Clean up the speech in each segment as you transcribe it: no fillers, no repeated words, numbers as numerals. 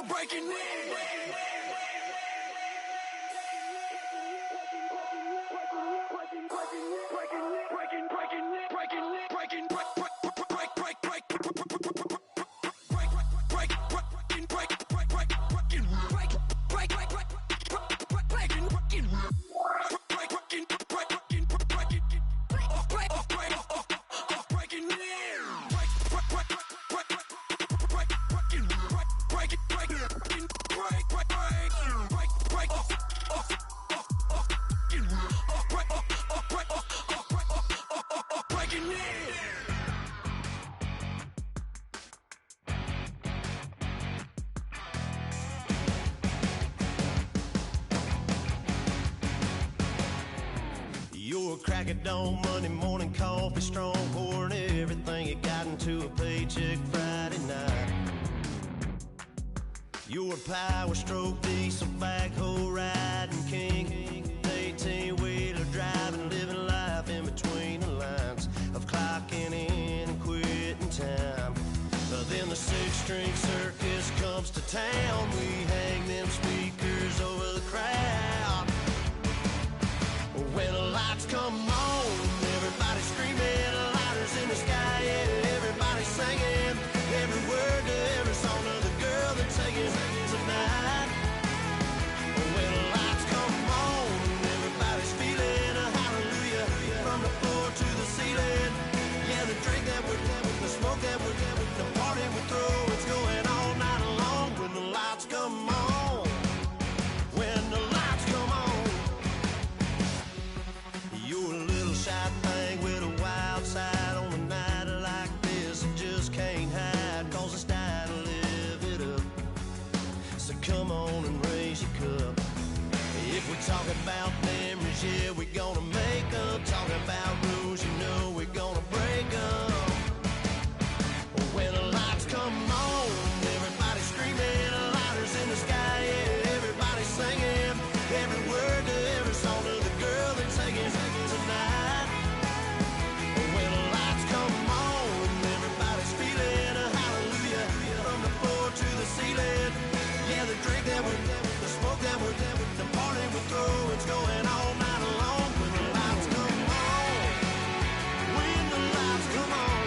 breaking in. Your crack of dawn, Monday morning coffee, strong pouring everything you got into a paycheck Friday night. Your power stroke, diesel backhoe riding king, 18-wheeler driving, living life in between the lines of clocking in and quitting time. Then the six-string circus comes to town. We hang them speakers over the crowd. When the lights come on, everybody screaming, lighters in the sky, yeah, everybody singing, every word to every song of the girl they're taking tonight. When the lights come on, everybody's feeling a hallelujah, from the floor to the ceiling. Yeah, the drink that we're having, the smoke that we're having, the party we throw, it's going all night long. When the lights come on, when the lights come on. You're a little shy thing with a wild side. On a night like this, you just can't hide, cause it's time to live it up. So come on and raise your cup. If we talk about memories, yeah, we're gonna make them. Talk about rules, you know we're gonna break them. When the lights come on, everybody screaming, lighters in the sky, yeah, everybody singing, every word to every song of the girl they're taking tonight. When the lights come on, everybody's feeling a hallelujah, from the floor to the ceiling. Yeah, the drink that we're having, the smoke that we're having, the party we throw, it's going all night long. When the lights come on, when the lights come on.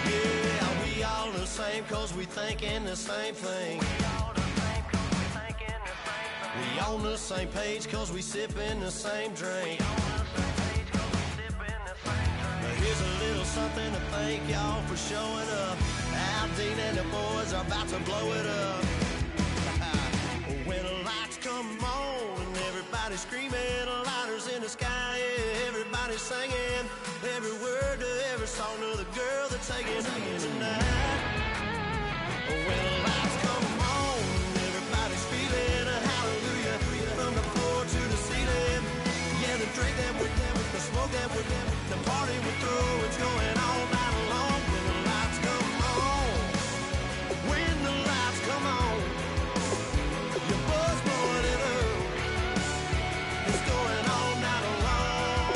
Yeah, we all the same, cause we thinking the same thing. We on the same page, cause we sipping the same drink. Now here's a little something to thank y'all for showing up. Aldine and the boys are about to blow it up. When the lights come on, and everybody's screaming, lighters in the sky, yeah, everybody's singing, every word to every song of the girl they're taking tonight. When the lights come on, everybody's feeling a hallelujah, from the floor to the ceiling. Yeah, the drink that we're having, the smoke that we're having, the party we throw, it's going all night long. When the lights come on, when the lights come on, your buzz blowing it up, it's going all night long.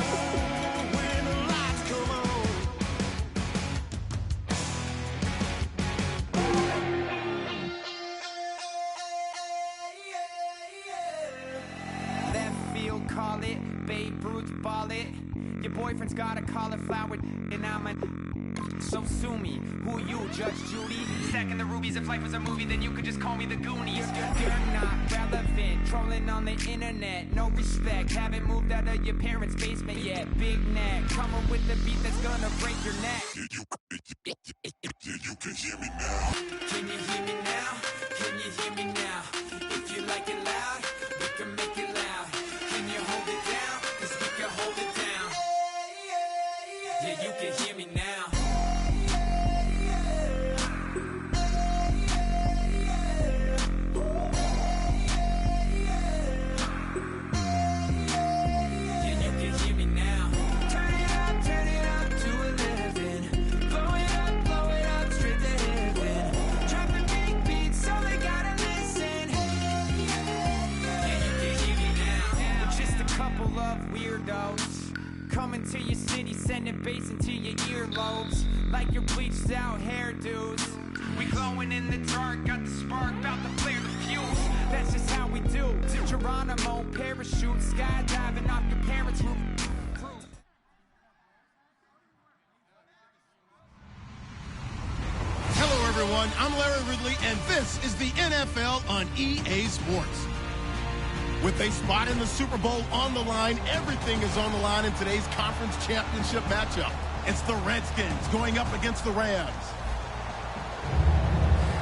When the lights come on. Left field, call it. Babe Ruth, ball it. Your boyfriend's got a cauliflower, and I'm a. So sue me. Who you, Judge Judy? Stacking the rubies. If life was a movie, then you could just call me the Goonies. You're not relevant. Trolling on the internet. No respect. Haven't moved out of your parents' basement yet. Big neck. Coming with the beat that's gonna break your neck. You can hear me now. Can you hear me now? Can you hear me now? If you like it loud, we can make it loud. Can you hold it down? Cause we can hold it down. Yeah, you can hear me now. Yeah, you can hear me now. Turn it up to 11. Blow it up, straight to heaven. Dropping big beats, so they gotta listen. Yeah, you can hear me now. We're just a couple of weirdos coming to your city, sending bass into your earlobes, like your bleached out hairdos. We glowing in the dark, got the spark, about to flare the fuse. That's just how we do. Geronimo, parachute, skydiving off your parents' roof. Hello, everyone. I'm Larry Ridley, and this is the NFL on EA Sports. With a spot in the Super Bowl on the line, everything is on the line in today's conference championship matchup. It's the Redskins going up against the Rams.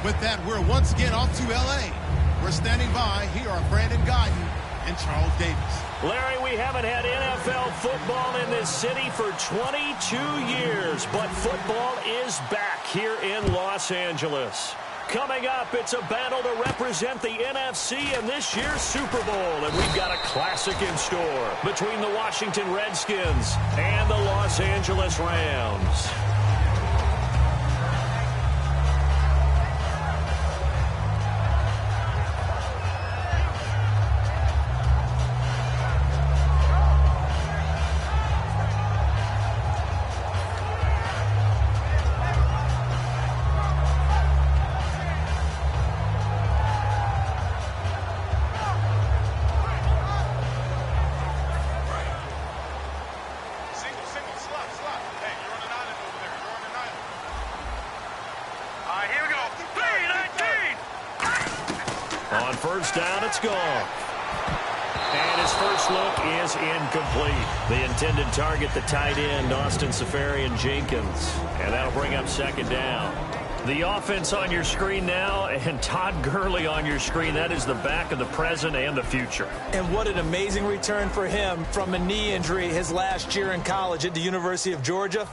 With that, we're once again off to L.A. We're standing by. Here are Brandon Guyton and Charles Davis. Larry, we haven't had NFL football in this city for 22 years, but football is back here in Los Angeles. Coming up, it's a battle to represent the NFC in this year's Super Bowl, and we've got a classic in store between the Washington Redskins and the Los Angeles Rams. On first down, it's gone. And his first look is incomplete. The intended target, the tight end, Austin Seferian-Jenkins. And that'll bring up second down. The offense on your screen now, and Todd Gurley on your screen. That is the back of the present and the future. And what an amazing return for him from a knee injury his last year in college at the University of Georgia.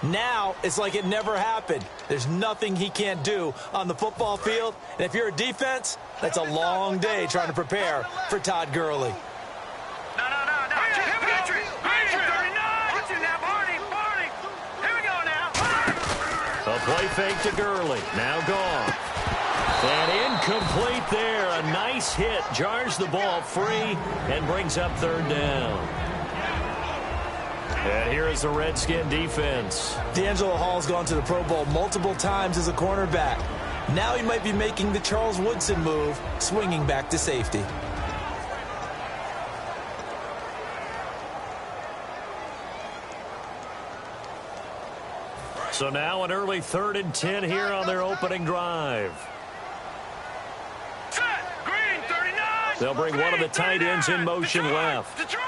Now, it's like it never happened. There's nothing he can't do on the football field. And if you're a defense, that's a long day trying to prepare for Todd Gurley. No. Patrick, 39. Watch it now, Barney. Here we go now. A play fake to Gurley. Now gone. And incomplete there. A nice hit. Jars the ball free and brings up third down. And here is the Redskin defense. D'Angelo Hall's gone to the Pro Bowl multiple times as a cornerback. Now he might be making the Charles Woodson move, swinging back to safety. So now an early 3rd and 10 here on their opening drive. Set. Green, 39. They'll bring one of the tight ends in motion left. Detroit.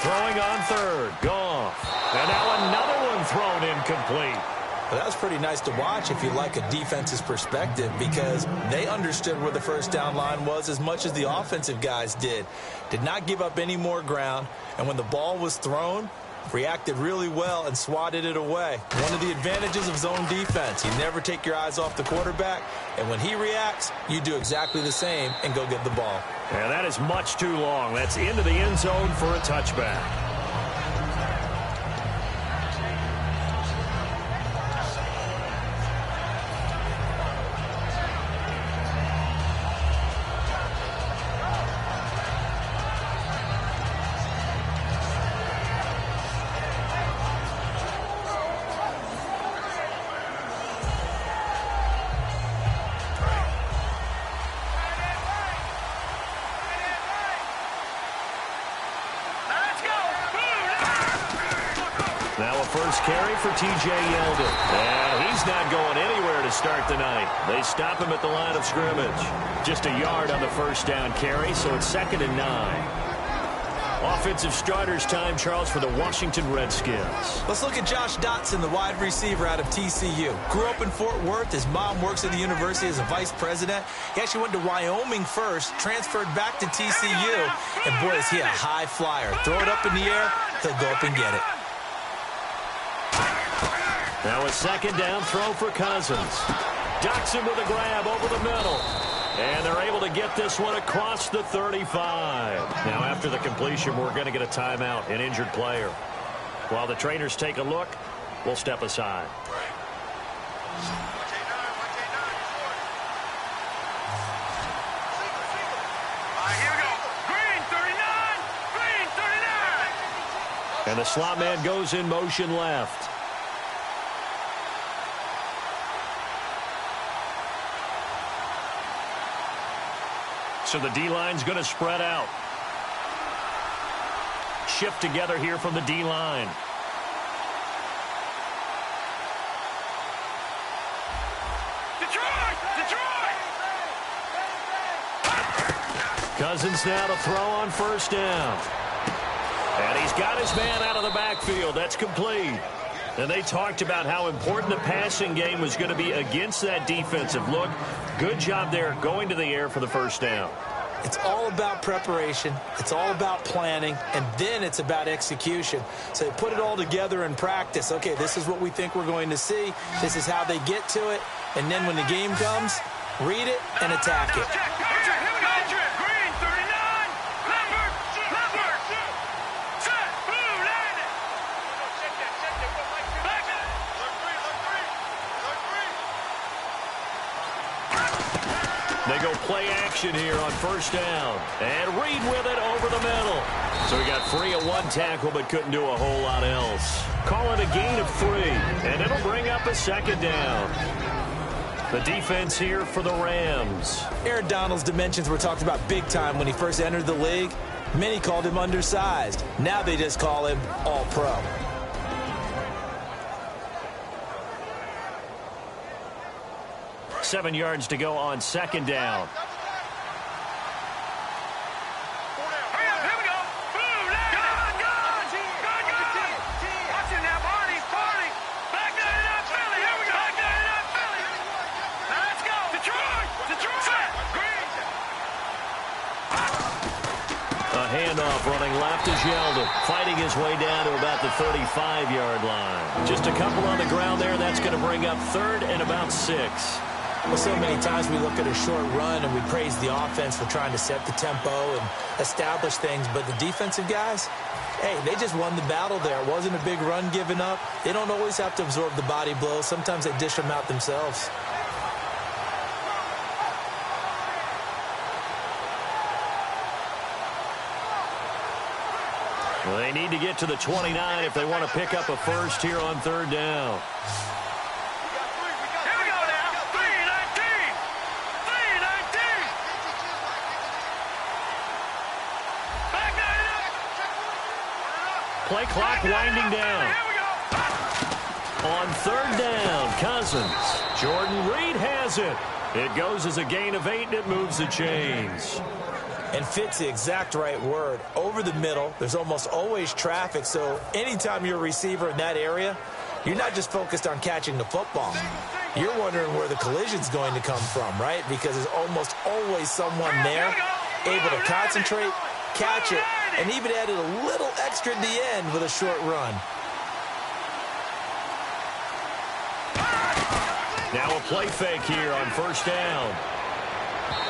Throwing on third. Goff. And now another one thrown incomplete. Well, that was pretty nice to watch if you like a defense's perspective, because they understood where the first down line was as much as the offensive guys did. Did not give up any more ground, and when the ball was thrown, reacted really well and swatted it away. One of the advantages of zone defense, you never take your eyes off the quarterback, and when he reacts, you do exactly the same and go get the ball. And that is much too long. That's into the end zone for a touchback. Now a first carry for T.J. Yeldon. And he's not going anywhere to start the night. They stop him at the line of scrimmage. Just a yard on the first down carry, so it's 2nd and 9. Offensive starters time, Charles, for the Washington Redskins. Let's look at Josh Dotson, the wide receiver out of TCU. Grew up in Fort Worth. His mom works at the university as a vice president. He actually went to Wyoming first, transferred back to TCU. And boy, is he a high flyer. Throw it up in the air, he'll go up and get it. Now a 2nd down throw for Cousins. Dotson with a grab over the middle. And they're able to get this one across the 35. Now after the completion, we're going to get a timeout, an injured player. While the trainers take a look, we'll step aside. Here we go. Green, 39. And the slot man goes in motion left. So the D-line's going to spread out. Shift together here from the D-line. Cousins now to throw on first down. And he's got his man out of the backfield. That's complete. And they talked about how important the passing game was going to be against that defensive look. Good job there going to the air for the first down. It's all about preparation. It's all about planning. And then it's about execution. So they put it all together in practice. Okay, this is what we think we're going to see. This is how they get to it. And then when the game comes, read it and attack it. They go play action here on first down. And Reed with it over the middle. So he got free of one tackle but couldn't do a whole lot else. Call it a gain of 3. And it'll bring up a second down. The defense here for the Rams. Aaron Donald's dimensions were talked about big time when he first entered the league. Many called him undersized. Now they just call him all-pro. Seven yards to go on second down. Handoff running left is Yeldon, fighting his way down to about the 35-yard line. Just a couple on the ground there. That's going to bring up third and about 6. Well, so many times we look at a short run and we praise the offense for trying to set the tempo and establish things. But the defensive guys, hey, they just won the battle there. It wasn't a big run given up. They don't always have to absorb the body blows. Sometimes they dish them out themselves. Well, they need to get to the 29 if they want to pick up a first here on third down. Here we go now. 3-19. 3-19. Back up. Play clock winding down. Here we go. On third down, Cousins. Jordan Reed has it. It goes as a gain of 8, and it moves the chains. And fit's the exact right word. Over the middle, there's almost always traffic, so anytime you're a receiver in that area, you're not just focused on catching the football. You're wondering where the collision's going to come from, right? Because there's almost always someone there able to concentrate, catch it, and even added a little extra at the end with a short run. Now a play fake here on first down.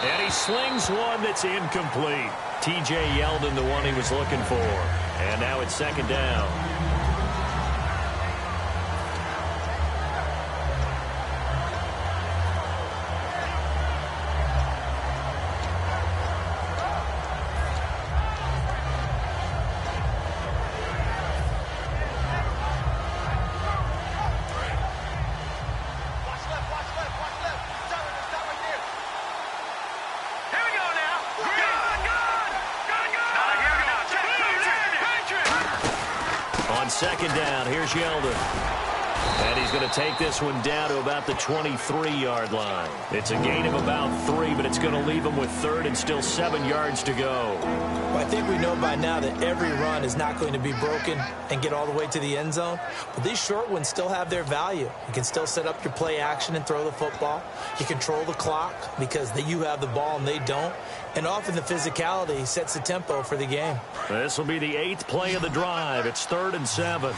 And he slings one that's incomplete. T.J. Yeldon, the one he was looking for. And now it's second down. Second down, here's Yeldon. And he's going to take this one down to about the 23-yard line. It's a gain of about 3, but it's going to leave him with third and still 7 yards to go. Well, I think we know by now that every run is not going to be broken and get all the way to the end zone. But these short ones still have their value. You can still set up your play action and throw the football. You control the clock because you have the ball and they don't. And often the physicality sets the tempo for the game. This will be the 8th play of the drive. It's 3rd and 7.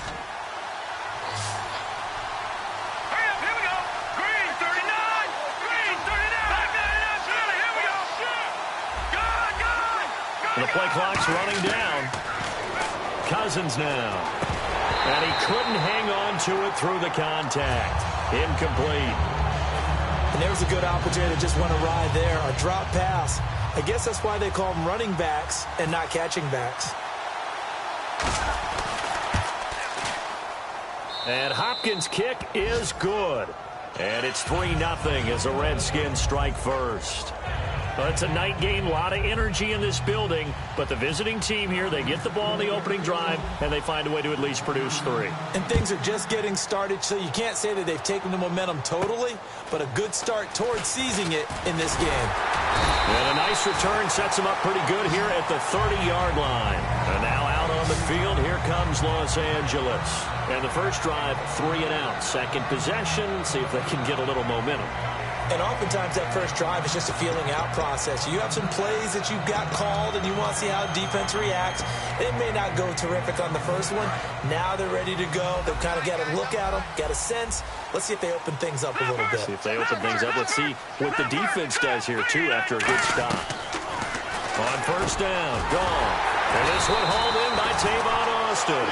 The play clock's running down. Cousins now. And he couldn't hang on to it through the contact. Incomplete. And there's a good opportunity to just want to ride there. A drop pass. I guess that's why they call them running backs and not catching backs. And Hopkins' kick is good. And it's 3-0 as the Redskins strike first. Well, it's a night game, a lot of energy in this building, but the visiting team here, they get the ball in the opening drive, and they find a way to at least produce 3. And things are just getting started, so you can't say that they've taken the momentum totally, but a good start towards seizing it in this game. And a nice return sets them up pretty good here at the 30-yard line. And now out on the field, here comes Los Angeles. And the first drive, 3 and out. Second possession, see if they can get a little momentum. And oftentimes that first drive is just a feeling out process. You have some plays that you've got called and you want to see how defense reacts. It may not go terrific on the first one. Now they're ready to go. They've kind of got a look at them, got a sense. Let's see if they open things up a little bit. See if they open things up. Let's see what the defense does here, too, after a good stop. On first down, gone. And this one hauled in by Tavon Austin.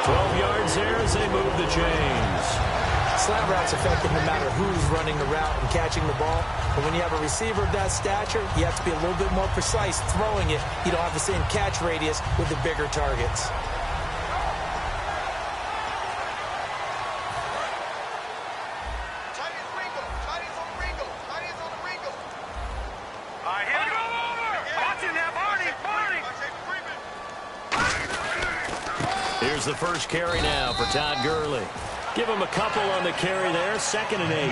12 yards there as they move the chains. Slant route's effective no matter who's running the route and catching the ball. But when you have a receiver of that stature, you have to be a little bit more precise throwing it. You don't have the same catch radius with the bigger targets. Here's the first carry now for Todd Gurley. Give him a couple on the carry there, 2nd and 8.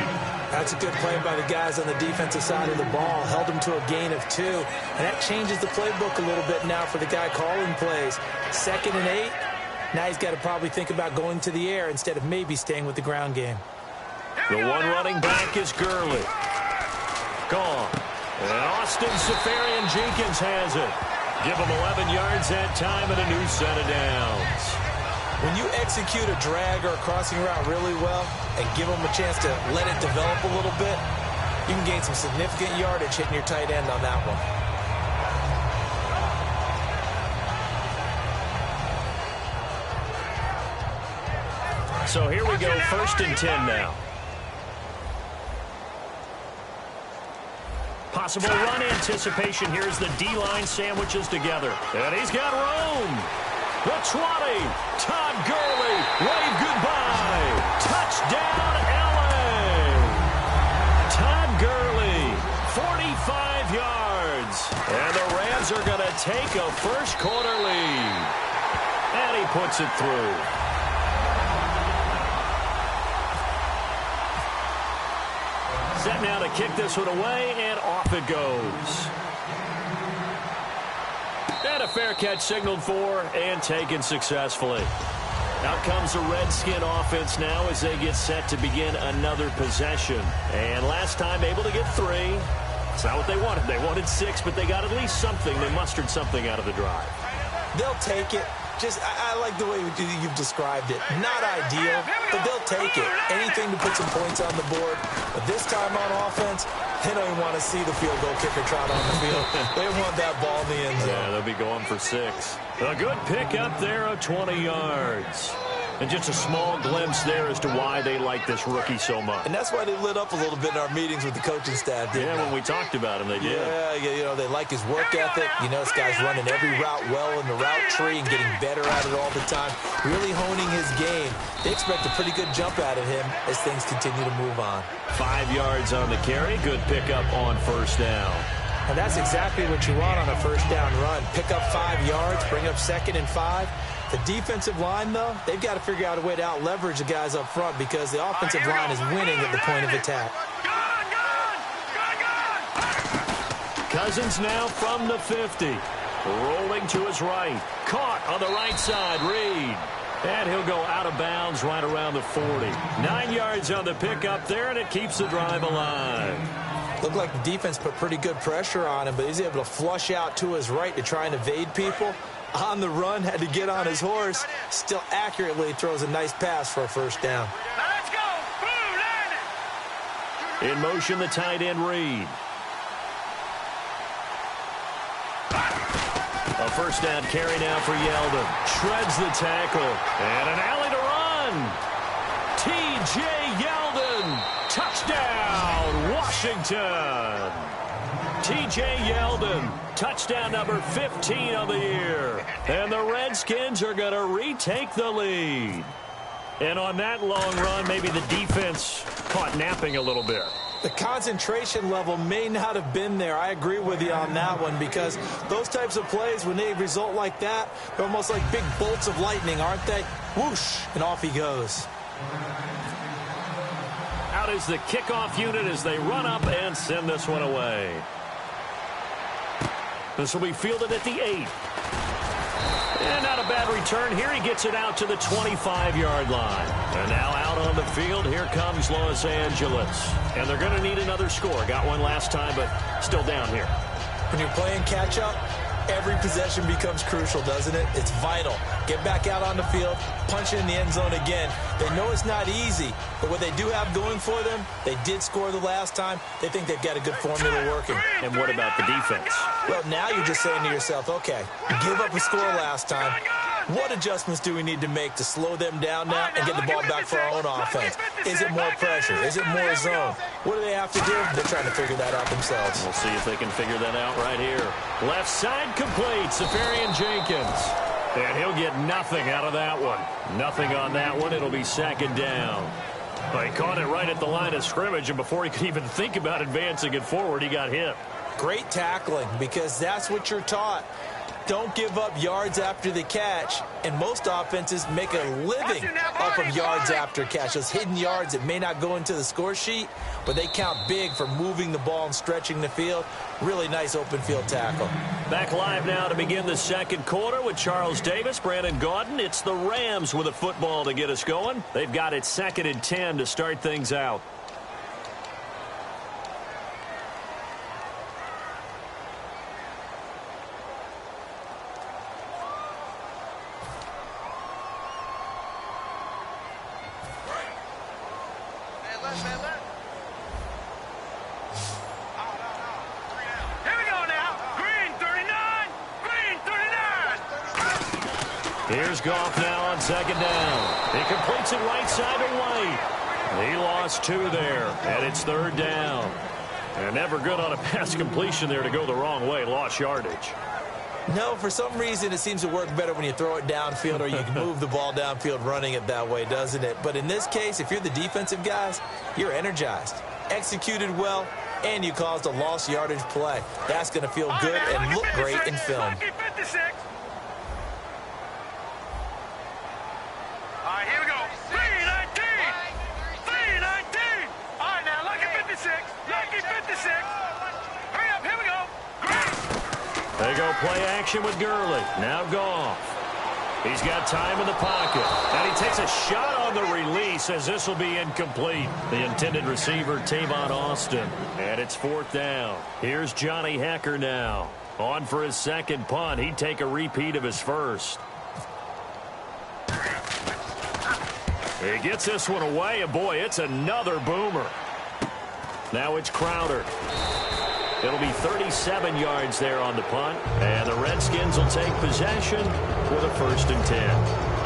That's a good play by the guys on the defensive side of the ball. Held him to a gain of 2. And that changes the playbook a little bit now for the guy calling plays. 2nd and 8. Now he's got to probably think about going to the air instead of maybe staying with the ground game. The one running back is Gurley. Gone. And Austin Seferian-Jenkins has it. Give him 11 yards that time and a new set of downs. When you execute a drag or a crossing route really well and give them a chance to let it develop a little bit, you can gain some significant yardage hitting your tight end on that one. So here we go, 1st and 10 now. Possible run anticipation. Here's the D-line sandwiches together. And he's got room. The 20, Todd Gurley, wave goodbye. Touchdown, L.A. Todd Gurley, 45 yards. And the Rams are going to take a first-quarter lead. And he puts it through. Set now to kick this one away, and off it goes. And a fair catch signaled for and taken successfully. Out comes the Redskin offense now as they get set to begin another possession. And last time able to get 3. It's not what they wanted. They wanted 6, but they got at least something. They mustered something out of the drive. They'll take it. Just, I like the way you've described it. Not ideal, but they'll take it. Anything to put some points on the board. But this time on offense, they don't even want to see the field goal kicker trot on the field. They want that ball in the end zone. Yeah, they'll be going for 6. A good pick up there of 20 yards. And just a small glimpse there as to why they like this rookie so much. And that's why they lit up a little bit in our meetings with the coaching staff. Yeah, when we talked about him, they did. Yeah, you know, they like his work ethic. You know, this guy's running every route well in the route tree and getting better at it all the time. Really honing his game. They expect a pretty good jump out of him as things continue to move on. 5 yards on the carry. Good pickup on first down. And that's exactly what you want on a first down run. Pick up 5 yards, bring up 2nd and 5. The defensive line, though, they've got to figure out a way to out-leverage the guys up front because the offensive line is winning at the point of attack. Cousins now from the 50. Rolling to his right. Caught on the right side, Reed. And he'll go out of bounds right around the 40. 9 yards on the pickup there, and it keeps the drive alive. Looked like the defense put pretty good pressure on him, but he's able to flush out to his right to try and evade people. On the run, had to get on his horse. Still accurately throws a nice pass for a first down. Now let's go. Boom, In motion, the tight end, Reed. A first down carry now for Yeldon. Shreds the tackle. And an alley to run. T.J. Yeldon. Touchdown, Washington. T.J. Yeldon. Touchdown number 15 of the year. And the Redskins are going to retake the lead. And on that long run, maybe the defense caught napping a little bit. The concentration level may not have been there. I agree with you on that one, because those types of plays, when they result like that, they're almost like big bolts of lightning, aren't they? Whoosh, and off he goes. Out is the kickoff unit as they run up and send this one away. This will be fielded at the 8. And not a bad return. Here he gets it out to the 25-yard line. And now out on the field, here comes Los Angeles. And they're going to need another score. Got one last time, but still down here. When you're playing catch-up, every possession becomes crucial, doesn't it? It's vital. Get back out on the field, punch it in the end zone again. They know it's not easy, but what they do have going for them, they did score the last time. They think they've got a good formula working. And what about the defense? Well, now you're just saying to yourself, okay, give up a score last time. What adjustments do we need to make to slow them down now and get the ball back for our own offense? Is it more pressure? Is it more zone? What do they have to do? They're trying to figure that out themselves. We'll see if they can figure that out right here. Left side complete, Safarian Jenkins. And he'll get nothing out of that one. Nothing on that one. It'll be second down. He caught it right at the line of scrimmage, and before he could even think about advancing it forward, he got hit. Great tackling, because that's what you're taught. Don't give up yards after the catch, and most offenses make a living off of yards after catch. Those hidden yards that may not go into the score sheet, but they count big for moving the ball and stretching the field. Really nice open field tackle. Back live now to begin the second quarter with Charles Davis, Brandon Gaudin. It's the Rams with a football to get us going. They've got it 2nd and 10 to start things out. Here's Goff now on 2nd down. He completes it right side to White. He lost 2 there, and it's 3rd down. And never good on a pass completion there to go the wrong way. Lost yardage. No, for some reason it seems to work better when you throw it downfield or you can move the ball downfield running it that way, doesn't it? But in this case, if you're the defensive guys, you're energized, executed well, and you caused a lost yardage play. That's going to feel good and look great in film. They go play action with Gurley. Now Goff. He's got time in the pocket. And he takes a shot on the release as this will be incomplete. The intended receiver, Tavon Austin. And it's 4th down. Here's Johnny Hecker now. On for his second punt. He'd take a repeat of his first. He gets this one away, and boy, it's another boomer. Now it's Crowder. It'll be 37 yards there on the punt, and the Redskins will take possession with a 1st and 10.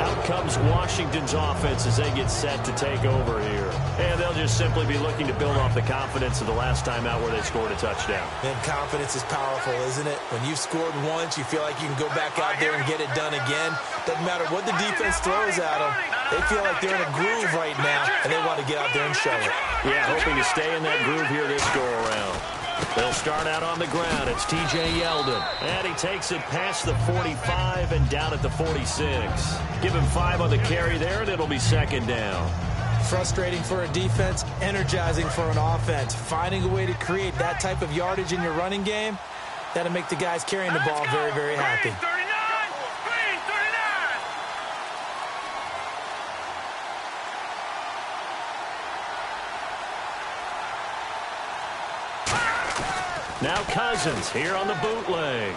Out comes Washington's offense as they get set to take over here. And they'll just simply be looking to build off the confidence of the last time out where they scored a touchdown. And confidence is powerful, isn't it? When you've scored once, you feel like you can go back out there and get it done again. Doesn't matter what the defense throws at them. They feel like they're in a groove right now, and they want to get out there and show it. Yeah, hoping to stay in that groove here this go-around. They'll start out on the ground. It's T.J. Yeldon. And he takes it past the 45 and down at the 46. Give him 5 on the carry there, and it'll be 2nd down. Frustrating for a defense, energizing for an offense. Finding a way to create that type of yardage in your running game, that'll make the guys carrying the ball very, very happy. Now Cousins here on the bootleg.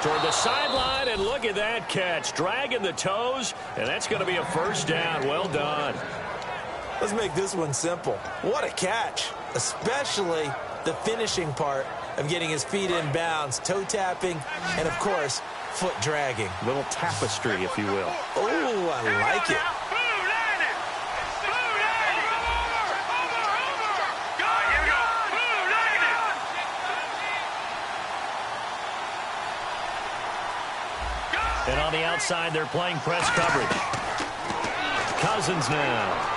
Toward the sideline, and look at that catch. Dragging the toes, and that's going to be a 1st down. Well done. Let's make this one simple. What a catch, especially the finishing part of getting his feet in bounds, toe tapping, and, of course, foot dragging. Little tapestry, if you will. Oh, I like it. And on the outside, they're playing press coverage. Cousins now.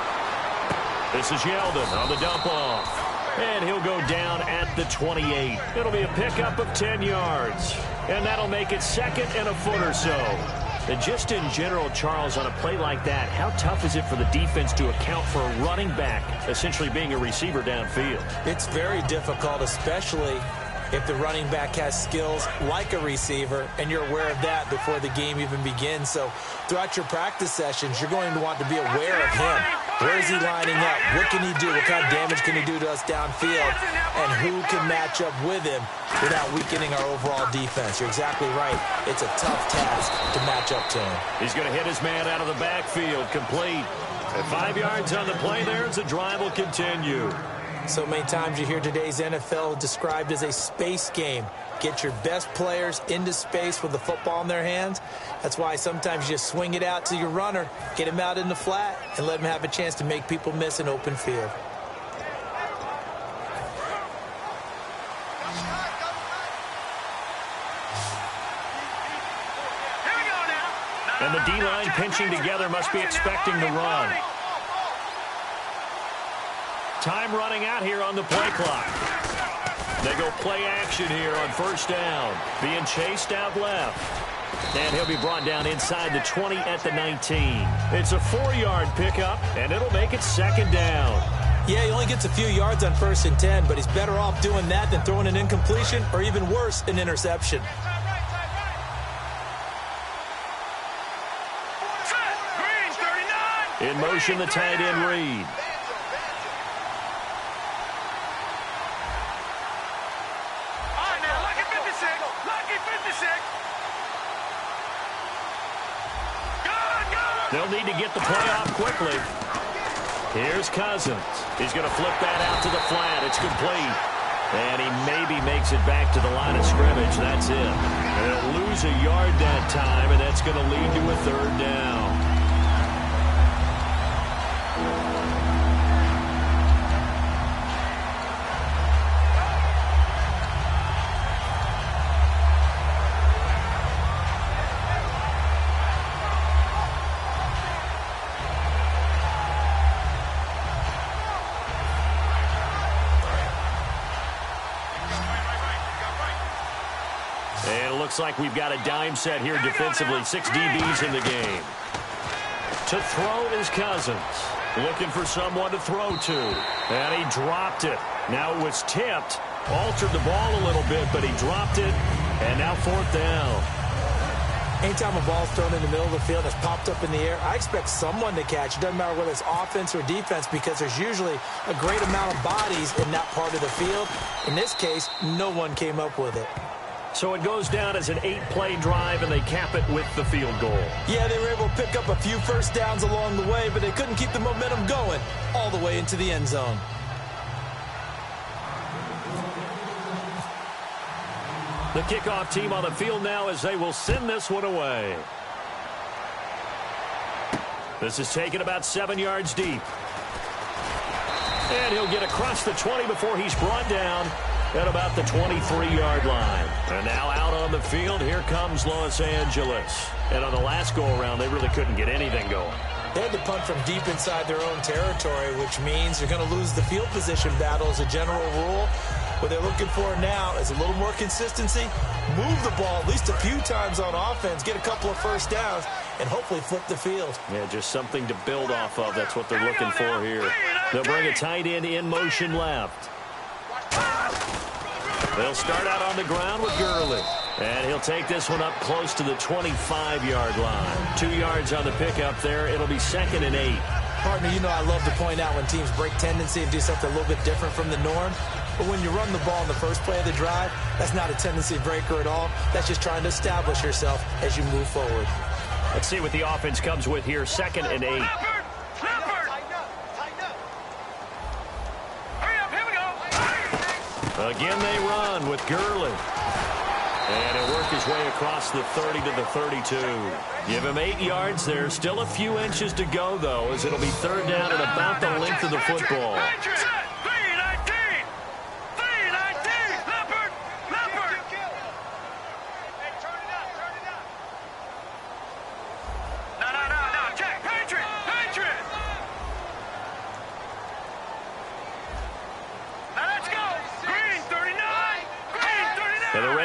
This is Yeldon on the dump off. And he'll go down at the 28. It'll be a pickup of 10 yards. And that'll make it 2nd and a foot or so. And just in general, Charles, on a play like that, how tough is it for the defense to account for a running back essentially being a receiver downfield? It's very difficult, especially if the running back has skills like a receiver, and you're aware of that before the game even begins. So throughout your practice sessions, you're going to want to be aware of him. Where is he lining up? What can he do? What kind of damage can he do to us downfield? And who can match up with him without weakening our overall defense? You're exactly right. It's a tough task to match up to him. He's going to hit his man out of the backfield, complete. At 5 yards on the play there, as the drive will continue. So many times you hear today's NFL described as a space game. Get your best players into space with the football in their hands. That's why sometimes you just swing it out to your runner, get him out in the flat, and let him have a chance to make people miss an open field. And the D-line pinching together must be expecting the run. Time running out here on the play clock. They go play action here on 1st down. Being chased out left. And he'll be brought down inside the 20 at the 19. It's a 4-yard pickup, and it'll make it 2nd down. Yeah, he only gets a few yards on 1st and 10, but he's better off doing that than throwing an incompletion or even worse, an interception. In motion, the tight end Reed. They'll need to get the play off quickly. Here's Cousins. He's going to flip that out to the flat. It's complete. And he maybe makes it back to the line of scrimmage. That's it. And they'll lose a yard that time, and that's going to lead to a 3rd down. Looks like we've got a dime set here defensively. 6 DBs in the game. To throw is Cousins. Looking for someone to throw to. And he dropped it. Now it was tipped. Altered the ball a little bit, but he dropped it. And now 4th down. Anytime a ball's thrown in the middle of the field that's popped up in the air, I expect someone to catch. It doesn't matter whether it's offense or defense, because there's usually a great amount of bodies in that part of the field. In this case, no one came up with it. So it goes down as an 8-play drive, and they cap it with the field goal. Yeah, they were able to pick up a few first downs along the way, but they couldn't keep the momentum going all the way into the end zone. The kickoff team on the field now as they will send this one away. This is taken about 7 yards deep. And he'll get across the 20 before he's brought down at about the 23-yard line. And now out on the field, here comes Los Angeles. And on the last go-around, they really couldn't get anything going. They had to punt from deep inside their own territory, which means they're going to lose the field position battle as a general rule. What they're looking for now is a little more consistency, move the ball at least a few times on offense, get a couple of first downs, and hopefully flip the field. Yeah, just something to build off of. That's what they're looking for here. They'll bring a tight end in motion left. They'll start out on the ground with Gurley. And he'll take this one up close to the 25-yard line. 2 yards on the pickup there. It'll be 2nd and 8. Partner, you know I love to point out when teams break tendency and do something a little bit different from the norm. But when you run the ball in the first play of the drive, that's not a tendency breaker at all. That's just trying to establish yourself as you move forward. Let's see what the offense comes with here. 2nd and 8. Again, they run with Gurley. And he'll work his way across the 30 to the 32. Give him 8 yards there. Still a few inches to go, though, as it'll be 3rd down at about the length of the football.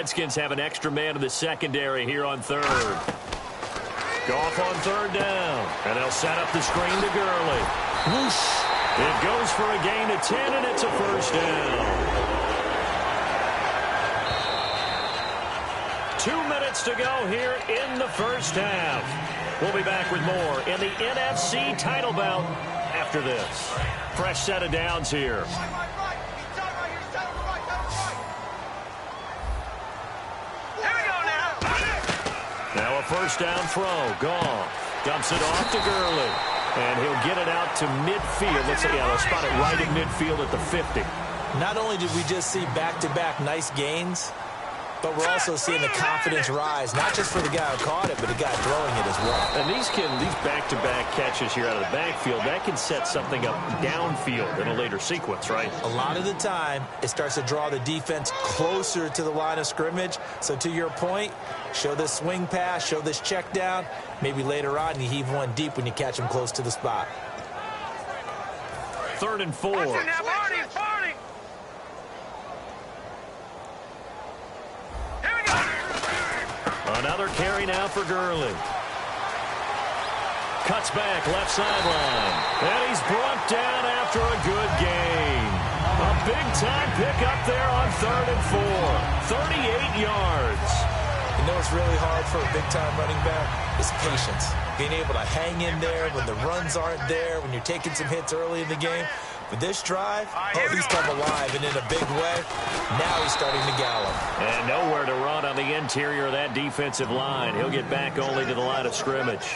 Redskins have an extra man in the secondary here on third. Goff on third down. And they'll set up the screen to Gurley. Whoosh. It goes for a gain of 10, and it's a first down. 2 minutes to go here in the first half. We'll be back with more in the NFC title bout after this. Fresh set of downs here. Now a first down throw. Goff dumps it off to Gurley. And he'll get it out to midfield. Let's see, they'll spot it right in midfield at the 50. Not only did we just see back-to-back nice gains, but we're also seeing the confidence rise, not just for the guy who caught it, but the guy throwing it as well. And these back-to-back catches here out of the backfield, that can set something up downfield in a later sequence, right? A lot of the time, it starts to draw the defense closer to the line of scrimmage. So to your point, show this swing pass, show this check down. Maybe later on you heave one deep when you catch him close to the spot. 3rd and 4. Another carry now for Gurley. Cuts back, left sideline. And he's brought down after a good gain. A big-time pickup there on 3rd and 4. 38 yards. You know what's really hard for a big-time running back? Is patience. Being able to hang in there when the runs aren't there, when you're taking some hits early in the game. But this drive, he's come alive, and in a big way, now he's starting to gallop. And nowhere to run on the interior of that defensive line. He'll get back only to the line of scrimmage.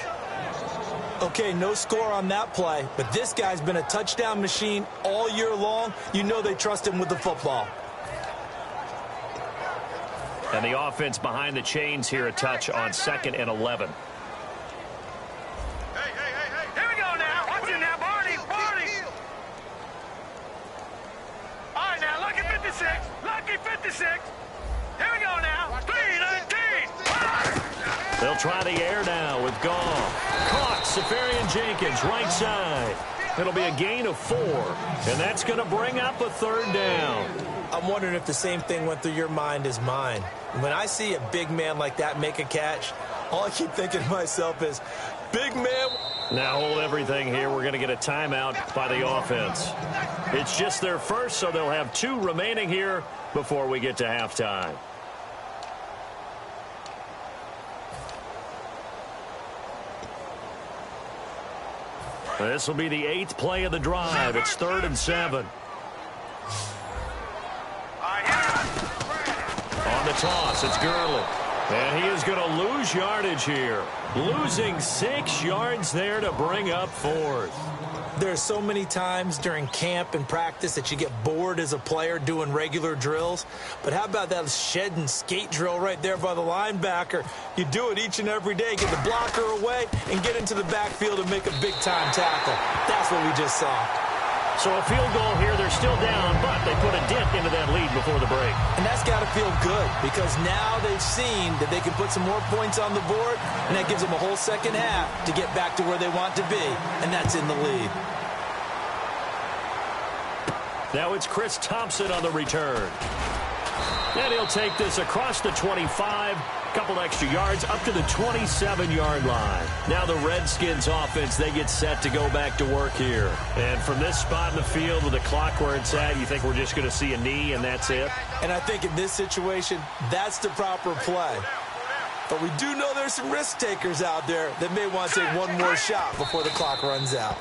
Okay, no score on that play, but this guy's been a touchdown machine all year long. You know they trust him with the football. And the offense behind the chains here, a touch on 2nd and 11. Lucky 56. Here we go now. 3-19. They'll try the air now with Goff. Caught. Safarian Jenkins, right side. It'll be a gain of 4. And that's going to bring up a 3rd down. I'm wondering if the same thing went through your mind as mine. When I see a big man like that make a catch, all I keep thinking to myself is, big man. Now hold everything here. We're going to get a timeout by the offense. It's just their first, so they'll have 2 remaining here before we get to halftime. This will be the 8th play of the drive. It's 3rd and 7. On the toss, it's Gurley. And he is going to lose yardage here. Losing 6 yards there to bring up 4th. There are so many times during camp and practice that you get bored as a player doing regular drills. But how about that shed and skate drill right there by the linebacker? You do it each and every day. Get the blocker away and get into the backfield and make a big-time tackle. That's what we just saw. So a field goal here. They're still down, but they put a dent into that lead before the break. And that's got to feel good because now they've seen that they can put some more points on the board, and that gives them a whole second half to get back to where they want to be, and that's in the lead. Now it's Chris Thompson on the return. And he'll take this across the 25. Couple extra yards up to the 27-yard line. Now the Redskins offense, they get set to go back to work here. And from this spot in the field with the clock where it's at, you think we're just going to see a knee and that's it? And I think in this situation, that's the proper play. But we do know there's some risk takers out there that may want to take one more shot before the clock runs out.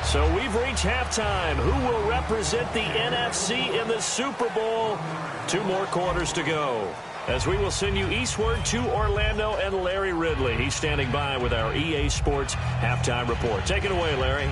So we've reached halftime. Who will represent the NFC in the Super Bowl? 2 more quarters to go, as we will send you eastward to Orlando and Larry Ridley. He's standing by with our EA Sports halftime report. Take it away, Larry.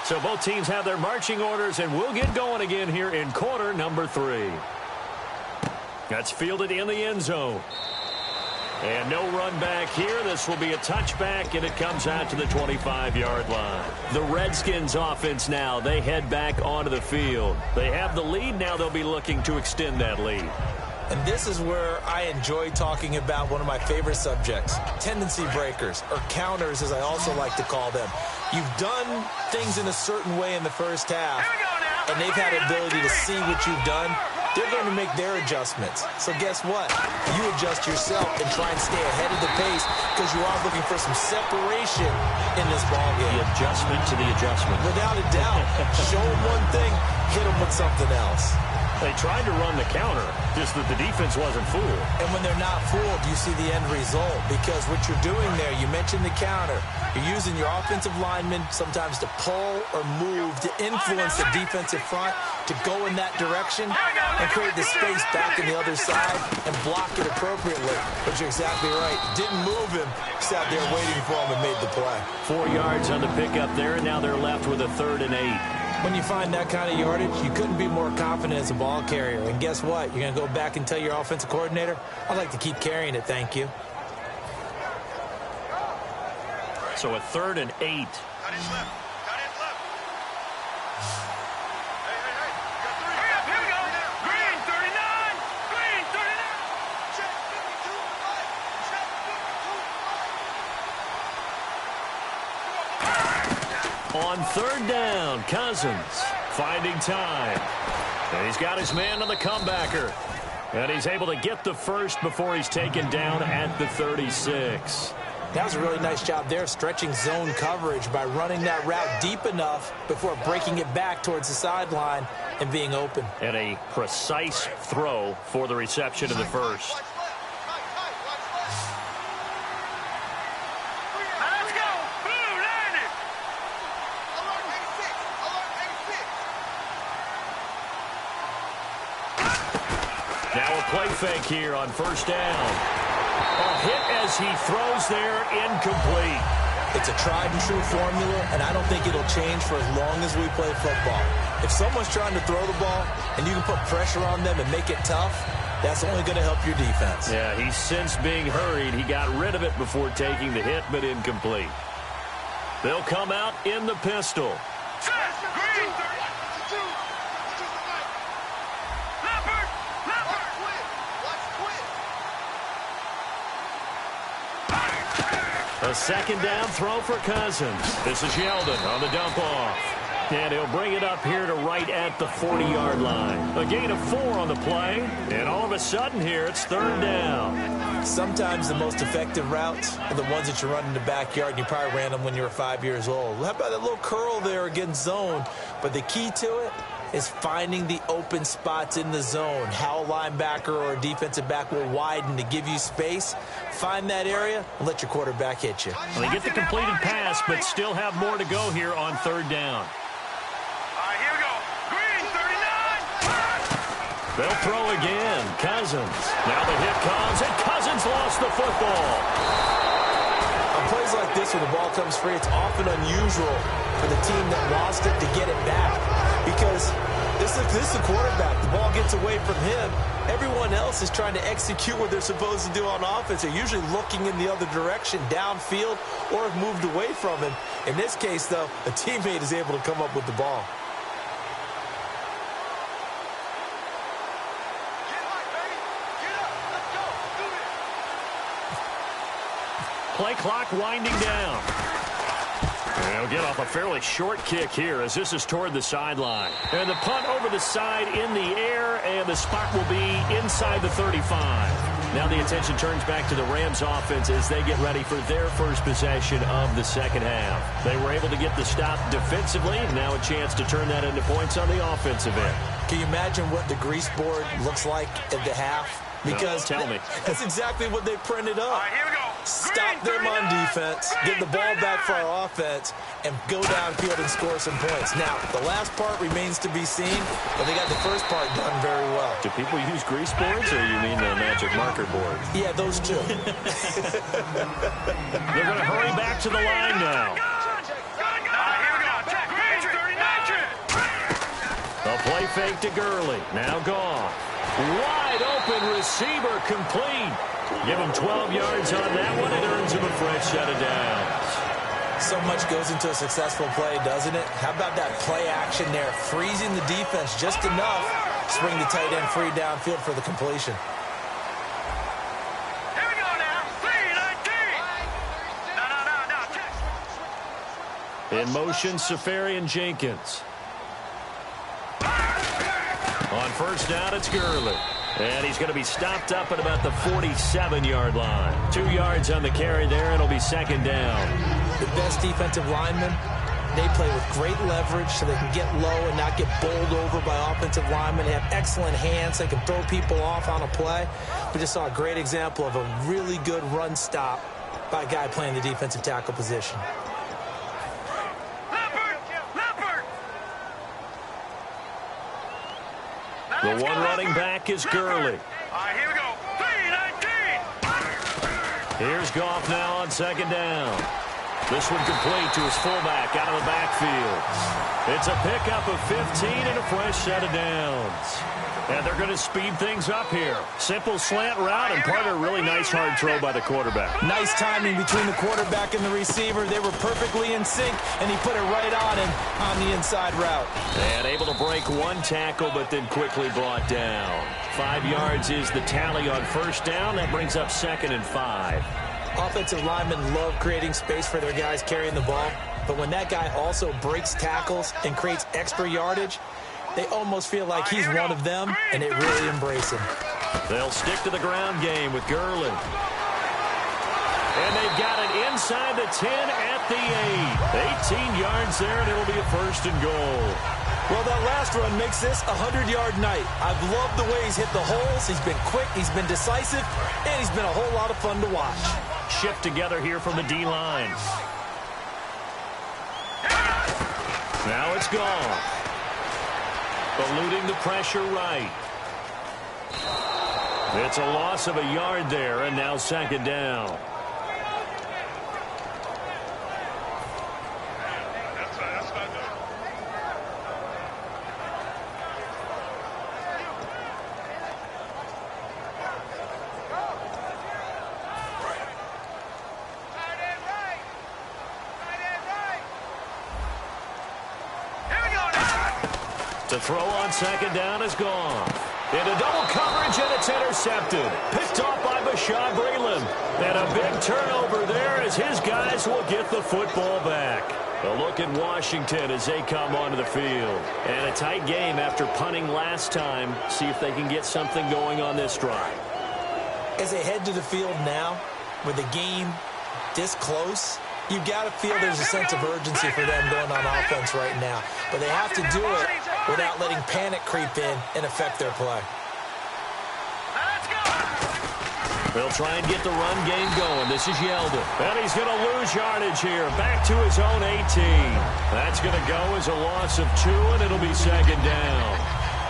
So both teams have their marching orders, and we'll get going again here in quarter number 3. That's fielded in the end zone. And no run back here. This will be a touchback, and it comes out to the 25-yard line. The Redskins offense now, they head back onto the field. They have the lead. Now they'll be looking to extend that lead. And this is where I enjoy talking about one of my favorite subjects, tendency breakers, or counters as I also like to call them. You've done things in a certain way in the first half, and they've had the ability to see what you've done. They're going to make their adjustments. So guess what? You adjust yourself and try and stay ahead of the pace because you are looking for some separation in this ballgame. The adjustment to the adjustment. Without a doubt. Show them one thing, hit them with something else. They tried to run the counter, just that the defense wasn't fooled. And when they're not fooled, you see the end result because what you're doing there, you mentioned the counter. You're using your offensive linemen sometimes to pull or move to influence the defensive front to go in that direction and create the space back on the other side and block it appropriately. But you're exactly right. Didn't move him. Sat there waiting for him and made the play. 4 yards on the pickup there, and now they're left with a 3rd and 8. When you find that kind of yardage, you couldn't be more confident as a ball carrier. And guess what? You're going to go back and tell your offensive coordinator, I'd like to keep carrying it, thank you. So a 3rd and 8. Cut his left. Cut his left. Hey. Hurry up, here we go. Green, 39. Green, 39. Check 52 right. Check 52 right. On 3rd down, Cousins finding time. And he's got his man on the comebacker. And he's able to get the first before he's taken down at the 36. That was a really nice job there, stretching zone coverage by running that route deep enough before breaking it back towards the sideline and being open. And a precise throw for the reception of the first. Let's go. Blue, line it. Now a play fake here on 1st down. A hit as he throws there, incomplete. It's a tried and true formula, and I don't think it'll change for as long as we play football. If someone's trying to throw the ball and you can put pressure on them and make it tough, that's only going to help your defense. Yeah, he's since being hurried. He got rid of it before taking the hit, but incomplete. They'll come out in the pistol. Green, 32. Leopard. A 2nd down throw for Cousins. This is Yeldon on the dump off. And he'll bring it up here to right at the 40-yard line. A gain of 4 on the play. And all of a sudden here, it's 3rd down. Sometimes the most effective routes are the ones that you run in the backyard, and you probably ran them when you were 5 years old. How about that little curl there against zone? But the key to it is finding the open spots in the zone. How a linebacker or a defensive back will widen to give you space. Find that area and let your quarterback hit you. Well, they get the completed pass, but still have more to go here on 3rd down. All right, here we go. Green, 39. They'll throw again. Cousins. Now the hit comes, and Cousins lost the football. On plays like this, when the ball comes free, it's often unusual for the team that lost it to get it back. Because this is the quarterback. The ball gets away from him. Everyone else is trying to execute what they're supposed to do on offense. They're usually looking in the other direction, downfield, or have moved away from him. In this case, though, a teammate is able to come up with the ball. Play clock winding down. And he'll get off a fairly short kick here as this is toward the sideline. And the punt over the side in the air, and the spot will be inside the 35. Now the attention turns back to the Rams offense as they get ready for their first possession of the 2nd half. They were able to get the stop defensively. Now a chance to turn that into points on the offensive end. Can you imagine what the grease board looks like at the half? Because no, tell me. That's exactly what they printed up. All right, here we go. Stop them on defense, get the ball back for our offense, and go downfield and score some points. Now, the last part remains to be seen, but they got the first part done very well. Do people use grease boards, or you mean the magic marker board? Yeah, those two. They're going to hurry back to the line now. A play fake to Gurley. Now Goff. Wide open receiver complete. Give him 12 yards on that one. It earns him a fresh set of downs. So much goes into a successful play, doesn't it? How about that play action there? Freezing the defense just enough. Swing the tight end free downfield for the completion. Here we go now. 3-19. No. In motion, Safarian Jenkins. On first down, it's Gurley. And he's going to be stopped up at about the 47-yard line. 2 yards on the carry there, and it'll be second down. The best defensive linemen, they play with great leverage so they can get low and not get bowled over by offensive linemen. They have excellent hands. They can throw people off on a play. We just saw a great example of a really good run stop by a guy playing the defensive tackle position. The one running back is Gurley. All right, here we go. 3-19. Here's Goff now on second down. This one complete to his fullback out of the backfield. It's a pickup of 15 and a fresh set of downs. And they're going to speed things up here. Simple slant route and part of a really nice hard throw by the quarterback. Nice timing between the quarterback and the receiver. They were perfectly in sync, and he put it right on him on the inside route. And able to break one tackle, but then quickly brought down. 5 yards is the tally on first down. That brings up 2nd and 5. Offensive linemen love creating space for their guys carrying the ball, but when that guy also breaks tackles and creates extra yardage, they almost feel like he's one of them, and they really embrace him. They'll stick to the ground game with Gurley. And they've got it inside the 10 at the 8. 18 yards there, and it'll be a first and goal. Well, that last run makes this a 100-yard night. I've loved the way he's hit the holes. He's been quick, he's been decisive, and he's been a whole lot of fun to watch. Shift together here from the D-line. Now it's gone. Eluding the pressure right. It's a loss of a yard there, and now second down. The throw on second down is gone. Into double coverage, and it's intercepted. Picked off by Bashaud Breeland. And a big turnover there as his guys will get the football back. A look at Washington as they come onto the field. And a tight game after punting last time. See if they can get something going on this drive. As they head to the field now, with the game this close, you've got to feel there's a sense of urgency for them going on offense right now. But they have to do it without letting panic creep in and affect their play. They'll try and get the run game going. This is Yeldon. And he's going to lose yardage here. Back to his own 18. That's going to go as a loss of 2, and it'll be second down.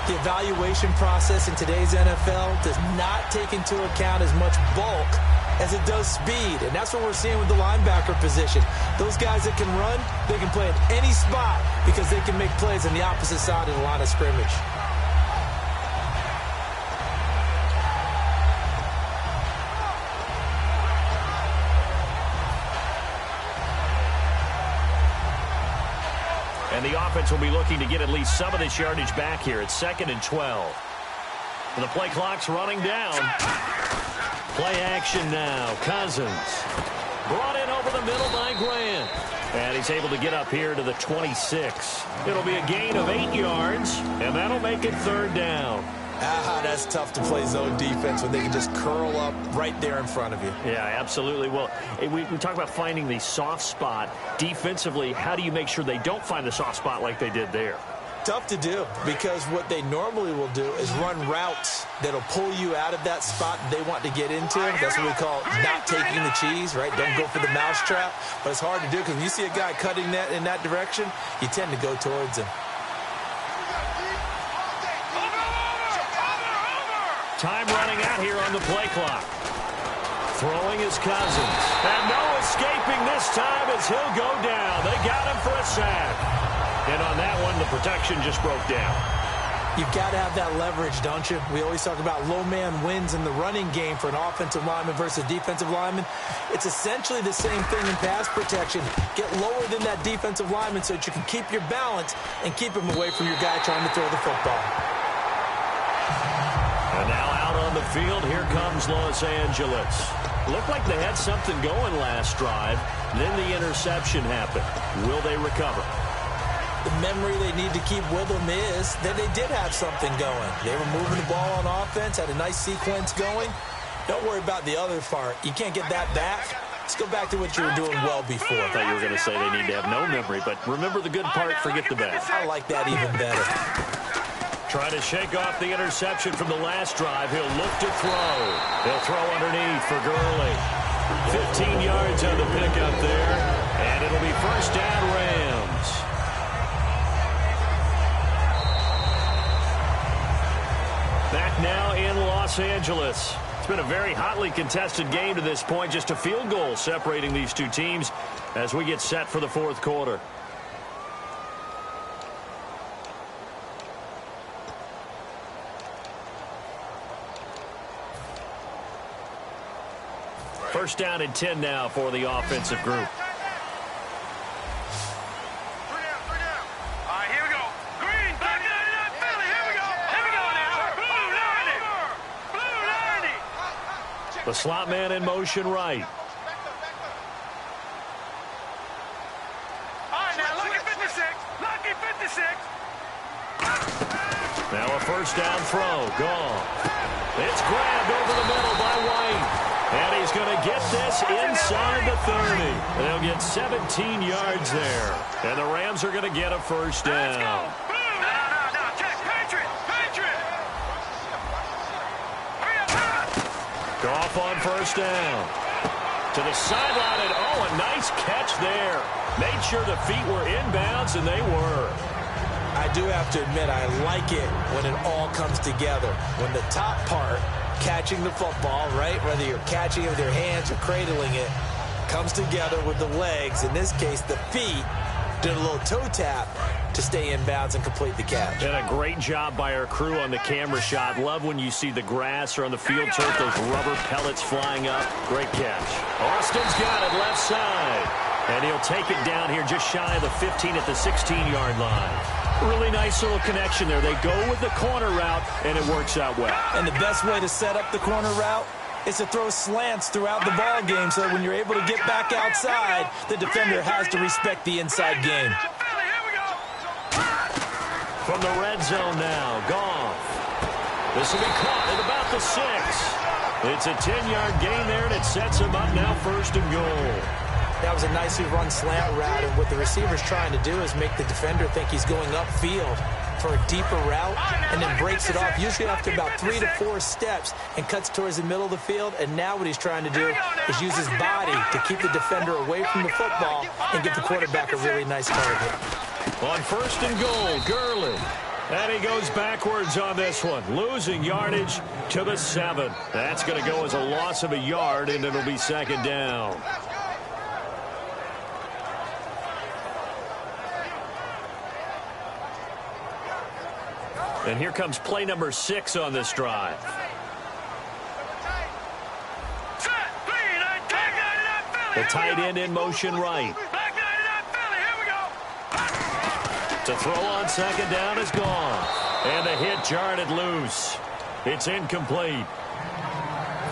The evaluation process in today's NFL does not take into account as much bulk as it does speed, and that's what we're seeing with the linebacker position. Those guys that can run, they can play at any spot because they can make plays on the opposite side of the line of scrimmage. And the offense will be looking to get at least some of this yardage back here. It's 2nd and 12. And the play clock's running down. Play action now. Cousins brought in over the middle by Grant. And he's able to get up here to the 26. It'll be a gain of 8 yards, and that'll make it third down. That's tough to play zone defense when they can just curl up right there in front of you. Yeah, absolutely. Well, we talk about finding the soft spot. Defensively, how do you make sure they don't find the soft spot like they did there? Tough to do, because what they normally will do is run routes that'll pull you out of that spot they want to get into. That's what we call not taking the cheese, right? Don't go for the mousetrap. But it's hard to do because when you see a guy cutting that in that direction, you tend to go towards him. Time running out here on the play clock. Throwing his Cousins. And no escaping this time as he'll go down. They got him for a sack. And on that one, the protection just broke down. You've got to have that leverage, don't you? We always talk about low man wins in the running game for an offensive lineman versus defensive lineman. It's essentially the same thing in pass protection. Get lower than that defensive lineman so that you can keep your balance and keep him away from your guy trying to throw the football. And now out on the field, here comes Los Angeles. Looked like they had something going last drive. Then the interception happened. Will they recover? The memory they need to keep with them is that they did have something going. They were moving the ball on offense, had a nice sequence going. Don't worry about the other part. You can't get that back. Let's go back to what you were doing well before. I thought you were going to say they need to have no memory, but remember the good part, forget the bad. I like that even better. Trying to shake off the interception from the last drive. He'll look to throw. He'll throw underneath for Gurley. 15 yards on the pickup there, and it'll be first down Rams. Back now in Los Angeles. It's been a very hotly contested game to this point. Just a field goal separating these two teams as we get set for the fourth quarter. First down and 10 now for the offensive group. The slot man in motion right. All right, now, lucky 56. Lucky 56. Now a first down throw. Gone. It's grabbed over the middle by White. And he's going to get this inside the 30. They'll get 17 yards there. And the Rams are going to get a first down. Goff on first down. To the sideline, and oh, a nice catch there. Made sure the feet were inbounds, and they were. I do have to admit, I like it when it all comes together. When the top part, catching the football, right, whether you're catching it with your hands or cradling it, comes together with the legs. In this case, the feet did a little toe tap to stay in bounds and complete the catch. And a great job by our crew on the camera shot. Love when you see the grass or on the field turf, those rubber pellets flying up. Great catch. Austin's got it left side. And he'll take it down here just shy of the 15 at the 16-yard line. Really nice little connection there. They go with the corner route, and it works out well. And the best way to set up the corner route is to throw slants throughout the ball game so that when you're able to get back outside, the defender has to respect the inside game. From the red zone now, Goff. This will be caught at about the 6. It's a 10-yard gain there, and it sets him up now first and goal. That was a nicely run slant route, and what the receiver's trying to do is make the defender think he's going upfield for a deeper route, and then breaks it off, usually after about 3 to 4 steps, and cuts towards the middle of the field. And now what he's trying to do is use his body to keep the defender away from the football and give the quarterback a really nice target. On first and goal, Gurley. And he goes backwards on this one, losing yardage to the 7. That's going to go as a loss of a yard, and it'll be second down. And here comes play number 6 on this drive. The tight end in motion right. To throw on second down is gone. And the hit jarred loose. It's incomplete.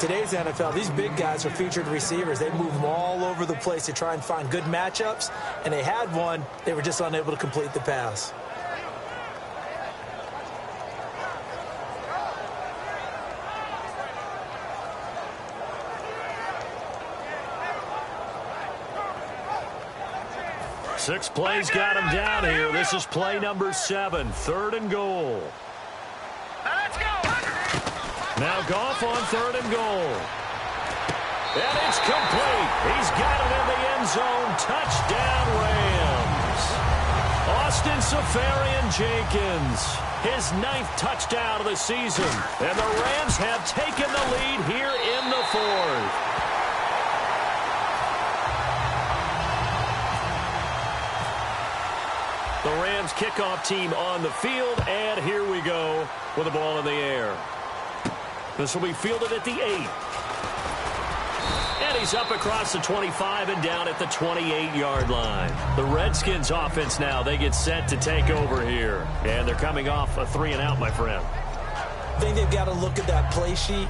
Today's NFL, these big guys are featured receivers. They move them all over the place to try and find good matchups. And they had one. They were just unable to complete the pass. Six plays got him down here. This is play number 7, third and goal. Now Goff on third and goal. And it's complete. He's got it in the end zone. Touchdown, Rams. Austin Seferian-Jenkins, his 9th touchdown of the season. And the Rams have taken the lead here in the 4th. The Rams kickoff team on the field, and here we go with the ball in the air. This will be fielded at the 8. And he's up across the 25 and down at the 28-yard line. The Redskins offense now, they get set to take over here. And they're coming off a 3-and-out, my friend. I think they've got to look at that play sheet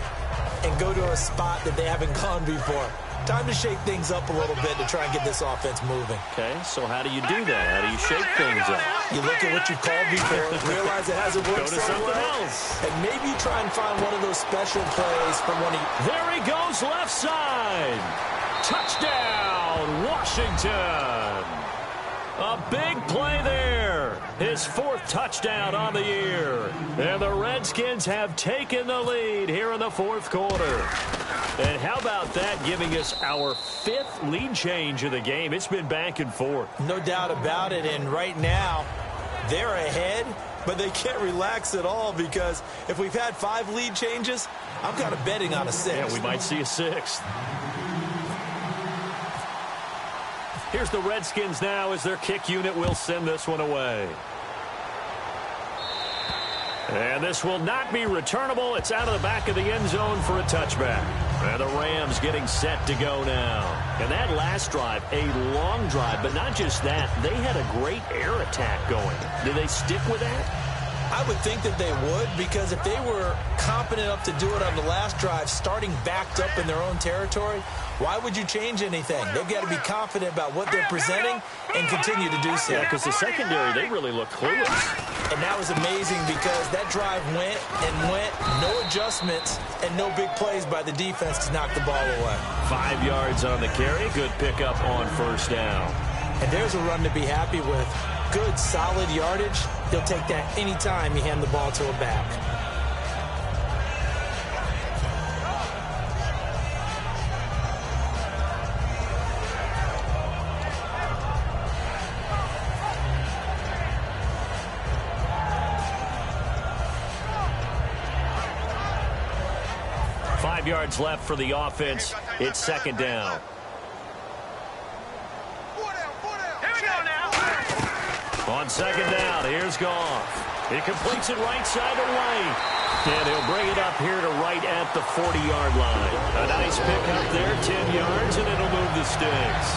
and go to a spot that they haven't gone before. Time to shake things up a little bit to try and get this offense moving. Okay, so how do you do that? How do you shake things up? You look at what you've called before, realize it hasn't worked Go to something else. and maybe try and find one of those special plays from one of you. There he goes, left side. Touchdown, Washington. A big play there. His 4th touchdown on the year. And the Redskins have taken the lead here in the 4th quarter. And how about that, giving us our 5th lead change of the game? It's been back and forth. No doubt about it, and right now, they're ahead, but they can't relax at all because if we've had 5 lead changes, I'm kind of betting on a 6th. Yeah, we might see a 6th. Here's the Redskins now as their kick unit will send this one away. And this will not be returnable. It's out of the back of the end zone for a touchback. And the Rams getting set to go now. And that last drive, a long drive, but not just that. They had a great air attack going. Do they stick with that? I would think that they would, because if they were competent enough to do it on the last drive, starting backed up in their own territory, why would you change anything? They've got to be confident about what they're presenting and continue to do so. Yeah, because the secondary, they really look clueless. And that was amazing because that drive went and went, no adjustments, and no big plays by the defense to knock the ball away. 5 yards on the carry. Good pickup on 1st down. And there's a run to be happy with. Good, solid yardage. He'll take that anytime you hand the ball to a back. Five yards left for the offense. It's 2nd down. On 2nd down, here's Goff. He completes it right side to right. And he'll bring it up here to right at the 40-yard line. A nice pick up there, 10 yards, and it'll move the sticks.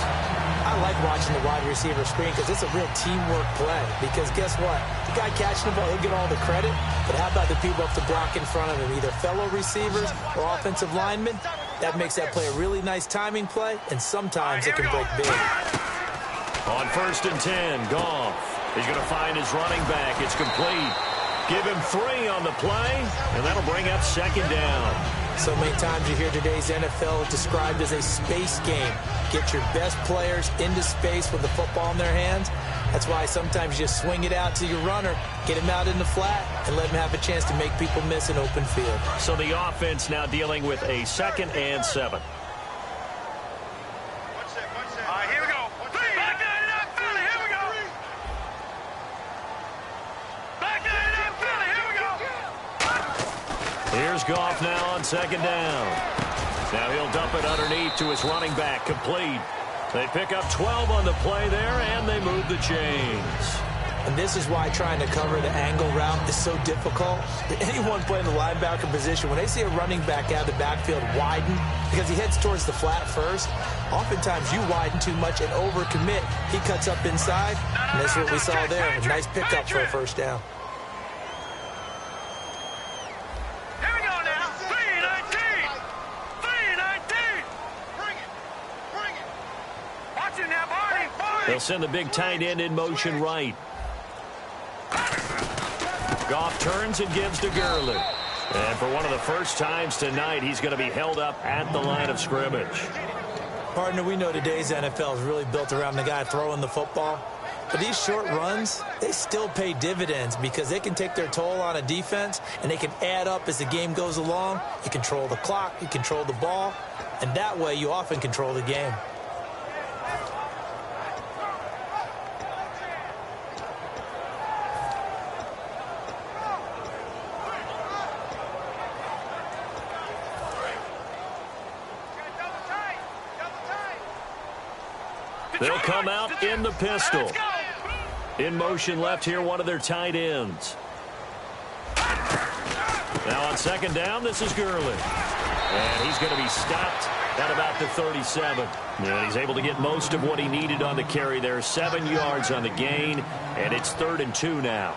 I like watching the wide receiver screen because it's a real teamwork play. Because guess what? The guy catching the ball, he'll get all the credit. But how about the people up to block in front of him, either fellow receivers or offensive linemen? That makes that play a really nice timing play, and sometimes it can break big. On 1st and 10, Goff. He's going to find his running back. It's complete. Give him 3 on the play, and that'll bring up 2nd down. So many times you hear today's NFL described as a space game. Get your best players into space with the football in their hands. That's why sometimes you just swing it out to your runner, get him out in the flat, and let him have a chance to make people miss an open field. So the offense now dealing with a 2nd and 7. Here's Goff now on 2nd down. Now he'll dump it underneath to his running back, complete. They pick up 12 on the play there, and they move the chains. And this is why trying to cover the angle route is so difficult. Anyone playing the linebacker position, when they see a running back out of the backfield widen, because he heads towards the flat first, oftentimes you widen too much and overcommit. He cuts up inside, and that's what we saw there. A nice pickup for a 1st down. They'll send the big tight end in motion right. Goff turns and gives to Gurley. And for one of the first times tonight, he's going to be held up at the line of scrimmage. Partner, we know today's NFL is really built around the guy throwing the football. But these short runs, they still pay dividends because they can take their toll on a defense, and they can add up as the game goes along. You control the clock, you control the ball, and that way you often control the game. They'll come out in the pistol. In motion left here, one of their tight ends. Now on second down, this is Gurley. And he's going to be stopped at about the 37. And he's able to get most of what he needed on the carry there. 7 yards on the gain, and it's 3rd and 2 now.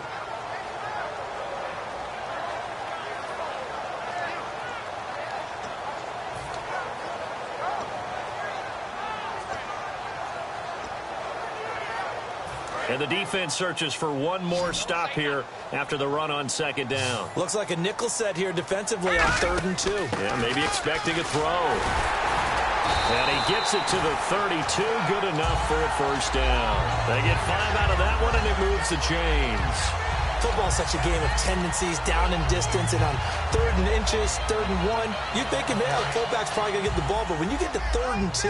And the defense searches for one more stop here after the run on second down. Looks like a nickel set here defensively on 3rd and 2. Yeah, maybe expecting a throw. And he gets it to the 32. Good enough for a first down. They get 5 out of that one, and it moves the chains. Football's such a game of tendencies, down and distance, and on 3rd and inches, 3rd and 1, you're thinking, man, the fullback's probably going to get the ball. But when you get to 3rd and 2,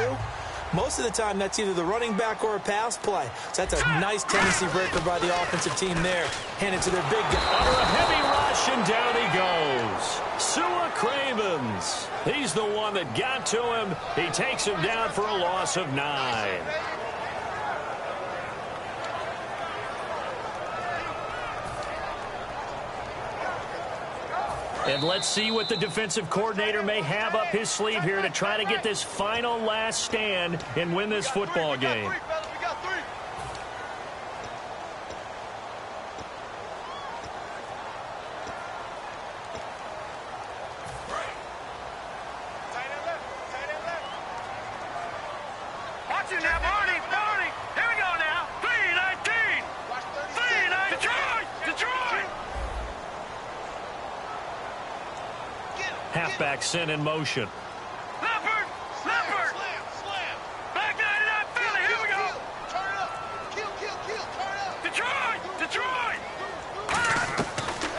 most of the time, that's either the running back or a pass play. So that's a nice tendency breaker by the offensive team there. Hand it to their big guy. Under a heavy rush, and down he goes. Sua Cravens. He's the one that got to him. He takes him down for a loss of 9. And let's see what the defensive coordinator may have up his sleeve here to try to get this final last stand and win this football game. Watch it now, Barney. Here we go now. 3-19. 3-19. Detroit. Halfback sent in motion. Leopard. Back 99 Philly. Here we go. Turn it up. Kill. Turn it up. Detroit.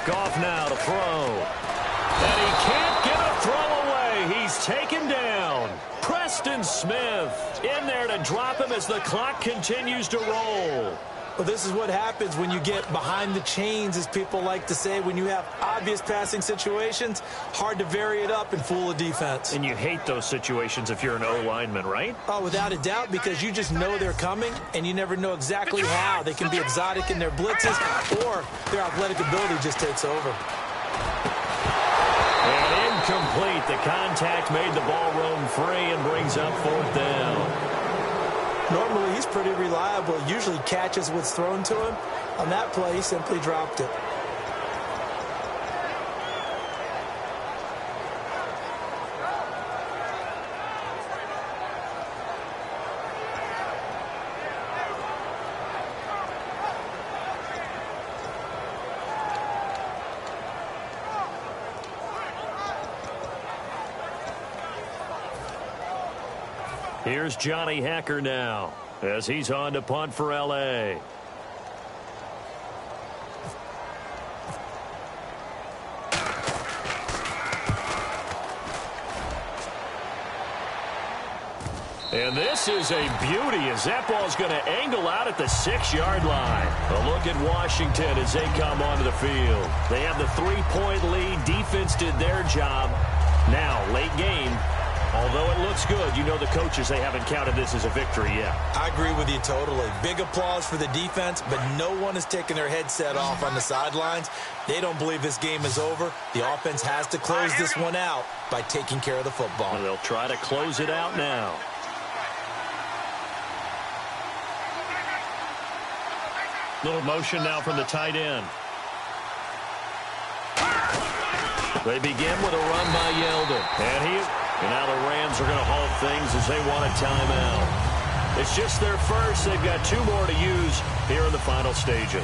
Goff now to throw. And he can't get a throw away. He's taken down. Preston Smith in there to drop him as the clock continues to roll. Well, this is what happens when you get behind the chains, as people like to say. When you have obvious passing situations, hard to vary it up and fool a defense. And you hate those situations if you're an O-lineman, right? Oh, without a doubt, because you just know they're coming, and you never know exactly how. They can be exotic in their blitzes, or their athletic ability just takes over. And incomplete. The contact made the ball roam free and brings up 4th down. Normally, he's pretty reliable. Usually catches what's thrown to him. On that play, he simply dropped it. Here's Johnny Hacker now as he's on to punt for L.A. And this is a beauty as that ball's going to angle out at the 6-yard line. A look at Washington as they come onto the field. They have the 3-point lead. Defense did their job. Now, late game. Although it looks good, you know the coaches, they haven't counted this as a victory yet. I agree with you totally. Big applause for the defense, but no one is taking their headset off on the sidelines. They don't believe this game is over. The offense has to close this one out by taking care of the football. And they'll try to close it out now. Little motion now from the tight end. They begin with a run by Yeldon. And now the Rams are going to halt things as they want a timeout. It's just their first. They've got 2 more to use here in the final stages.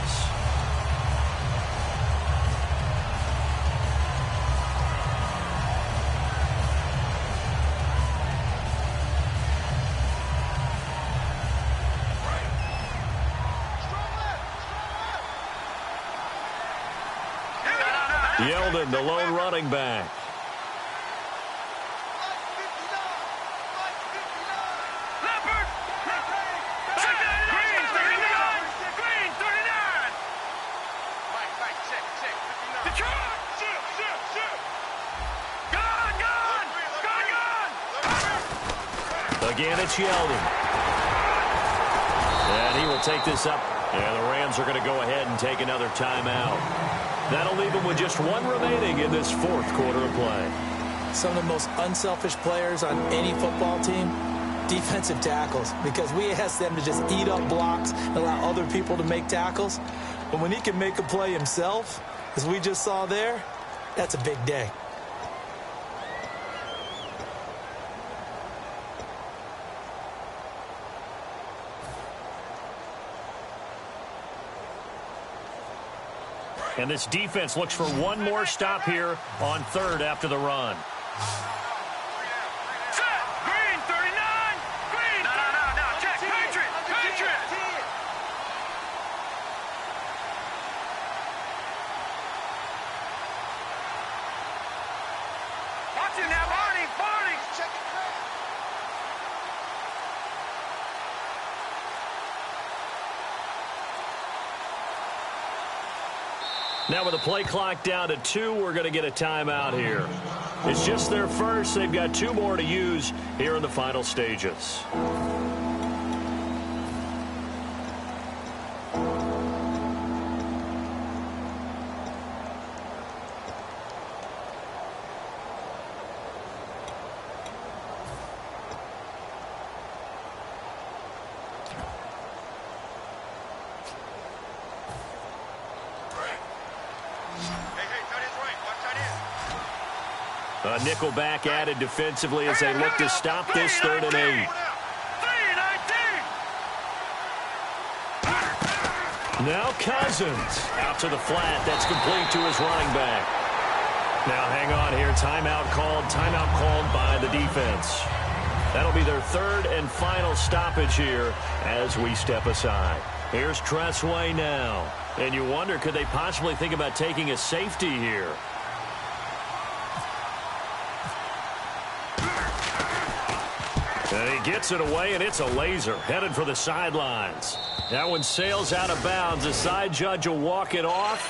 Yeldon, the lone running back. Again, it's Yeldon. And he will take this up And the Rams are going to go ahead and take another timeout. That'll leave them with just one remaining in this fourth quarter of play. Some of the most unselfish players on any football team, defensive tackles, because we ask them to just eat up blocks and allow other people to make tackles. But when he can make a play himself, as we just saw there, that's a big day. And this defense looks for one more stop here on third after the run. Set. Green, 39. Green. No. Check. Patriot. Watch him now, Barney. Check it, Craig. Now with the play clock down to 2, we're going to get a timeout here. It's just their first. They've got 2 more to use here in the final stages. A nickelback added defensively as they look to stop this 3rd and 8. Now Cousins out to the flat. That's complete to his running back. Now hang on here. Timeout called by the defense. That'll be their 3rd and final stoppage here as we step aside. Here's Tressway now. And you wonder, could they possibly think about taking a safety here? And he gets it away, and it's a laser headed for the sidelines. That one sails out of bounds. The side judge will walk it off.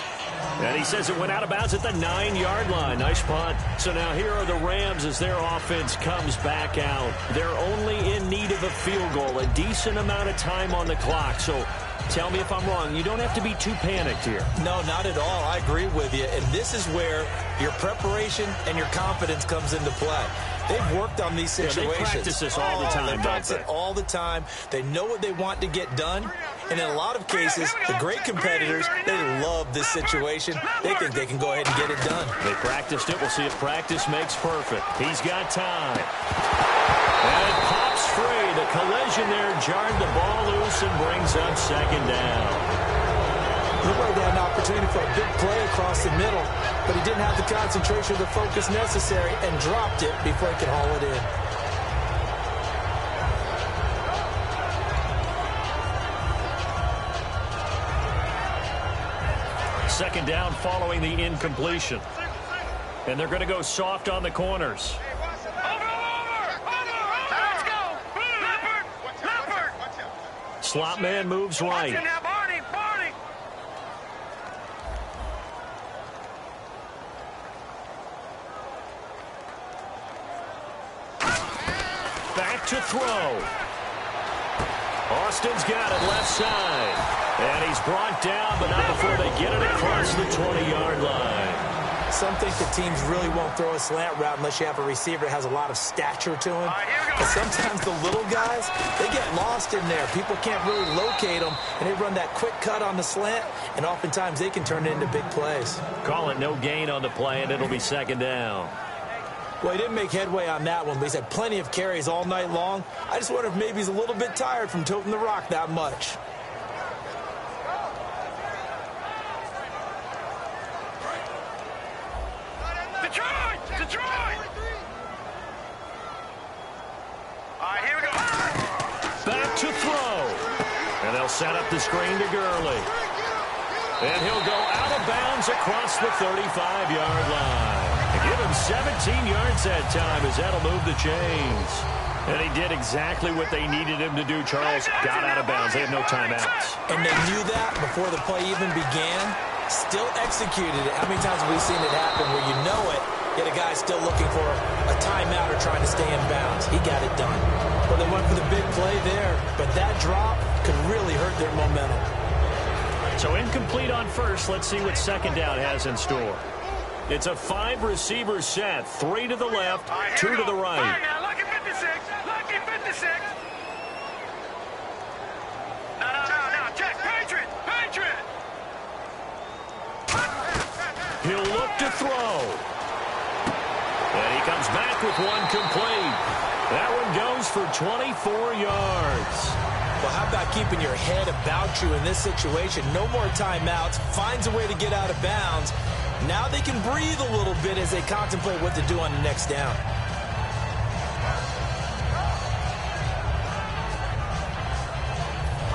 And he says it went out of bounds at the 9-yard line. Nice punt. So now here are the Rams as their offense comes back out. They're only in need of a field goal, a decent amount of time on the clock. So tell me if I'm wrong. You don't have to be too panicked here. No, not at all. I agree with you. And this is where your preparation and your confidence comes into play. They've worked on these situations. Yeah, they practice this all the time. They practice it all the time. They know what they want to get done. And in a lot of cases, the great competitors, they love this situation. They think they can go ahead and get it done. They practiced it. We'll see if practice makes perfect. He's got time. And it pops free. The collision there jarred the ball loose and brings up 2nd down. He really had an opportunity for a big play across the middle, but he didn't have the concentration or the focus necessary and dropped it before he could haul it in. Second down following the incompletion. And they're going to go soft on the corners. Slot man moves right. Back to throw. Austin's got it left side. And he's brought down, but not before they get it across the 20-yard line. Some think the teams really won't throw a slant route unless you have a receiver that has a lot of stature to him. But sometimes the little guys, they get lost in there. People can't really locate them, and they run that quick cut on the slant, and oftentimes they can turn it into big plays. Call it no gain on the play, and it'll be 2nd down. Well, he didn't make headway on that one, but he's had plenty of carries all night long. I just wonder if maybe he's a little bit tired from toting the rock that much. Detroit! All right, here we go. Back to throw. And they'll set up the screen to Gurley. And he'll go out of bounds across the 35-yard line. Give him 17 yards that time as that'll move the chains. And he did exactly what they needed him to do, Charles. Got out of bounds. They have no timeouts. And they knew that before the play even began. Still executed it. How many times have we seen it happen where you know it, yet a guy's still looking for a timeout or trying to stay in bounds? He got it done. Well, they went for the big play there, but that drop could really hurt their momentum. So incomplete on first. Let's see what second down has in store. It's a 5-receiver set. 3 to the left, 2 to the right. All right, now, lucky 56. Lucky 56. No. Check. Patriot. He'll look to throw. And he comes back with one complete. That one goes for 24 yards. Well, how about keeping your head about you in this situation? No more timeouts. Finds a way to get out of bounds. Now they can breathe a little bit as they contemplate what to do on the next down.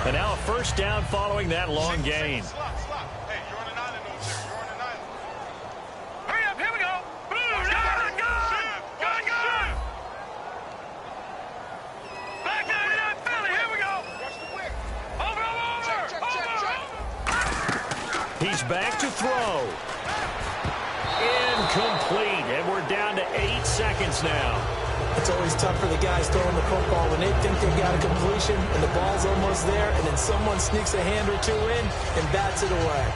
And now a first down following that long gain. Hey, you're on an island over there. You're on an island. Hurry up. Here we go. Gun. Back down to that Philly. Here we go. Over. He's back to throw. Incomplete. And we're down to 8 seconds now. It's always tough for the guys throwing the football when they think they've got a completion and the ball's almost there, and then someone sneaks a hand or two in and bats it away.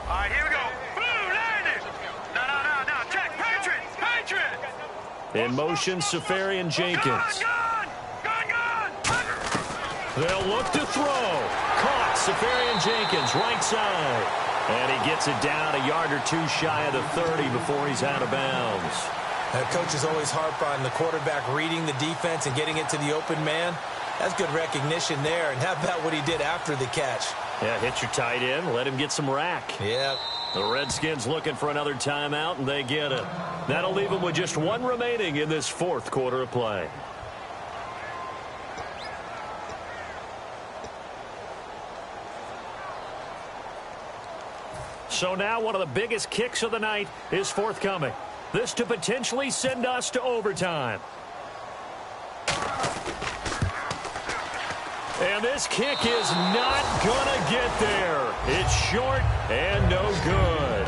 All right, here we go. Boom, landed. No. Check. Patriot. In motion, Safarian Jenkins. Gun. They'll look to throw. Caught. Safarian Jenkins, right side. And he gets it down a yard or two shy of the 30 before he's out of bounds. Coach is always harp on the quarterback reading the defense and getting it to the open man. That's good recognition there. And how about what he did after the catch? Yeah, hit your tight end, let him get some rack. Yeah. The Redskins looking for another timeout, and they get it. That'll leave them with just one remaining in this fourth quarter of play. So now one of the biggest kicks of the night is forthcoming. This to potentially send us to overtime. And this kick is not gonna get there. It's short and no good.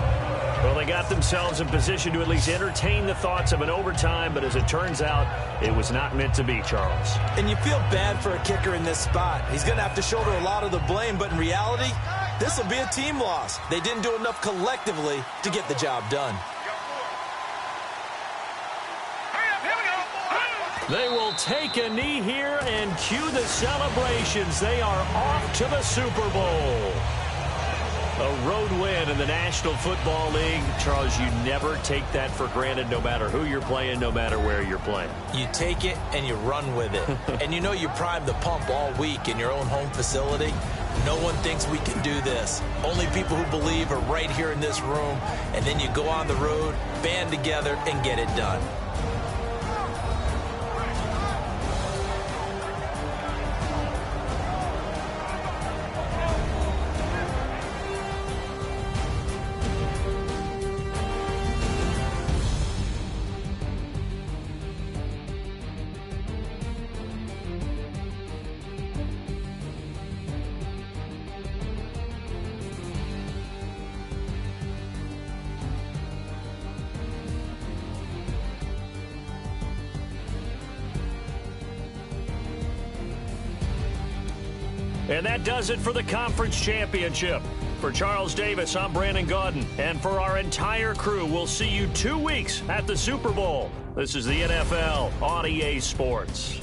Well, they got themselves in position to at least entertain the thoughts of an overtime, but as it turns out, it was not meant to be, Charles. And you feel bad for a kicker in this spot. He's going to have to shoulder a lot of the blame, but in reality, this will be a team loss. They didn't do enough collectively to get the job done. They will take a knee here and cue the celebrations. They are off to the Super Bowl. A road win in the National Football League. Charles, you never take that for granted no matter who you're playing, no matter where you're playing. You take it and you run with it. And you know you primed the pump all week in your own home facility. No one thinks we can do this. Only people who believe are right here in this room. And then you go on the road, band together, and get it done. And that does it for the conference championship. For Charles Davis, I'm Brandon Gaudin. And for our entire crew, we'll see you 2 weeks at the Super Bowl. This is the NFL on EA Sports.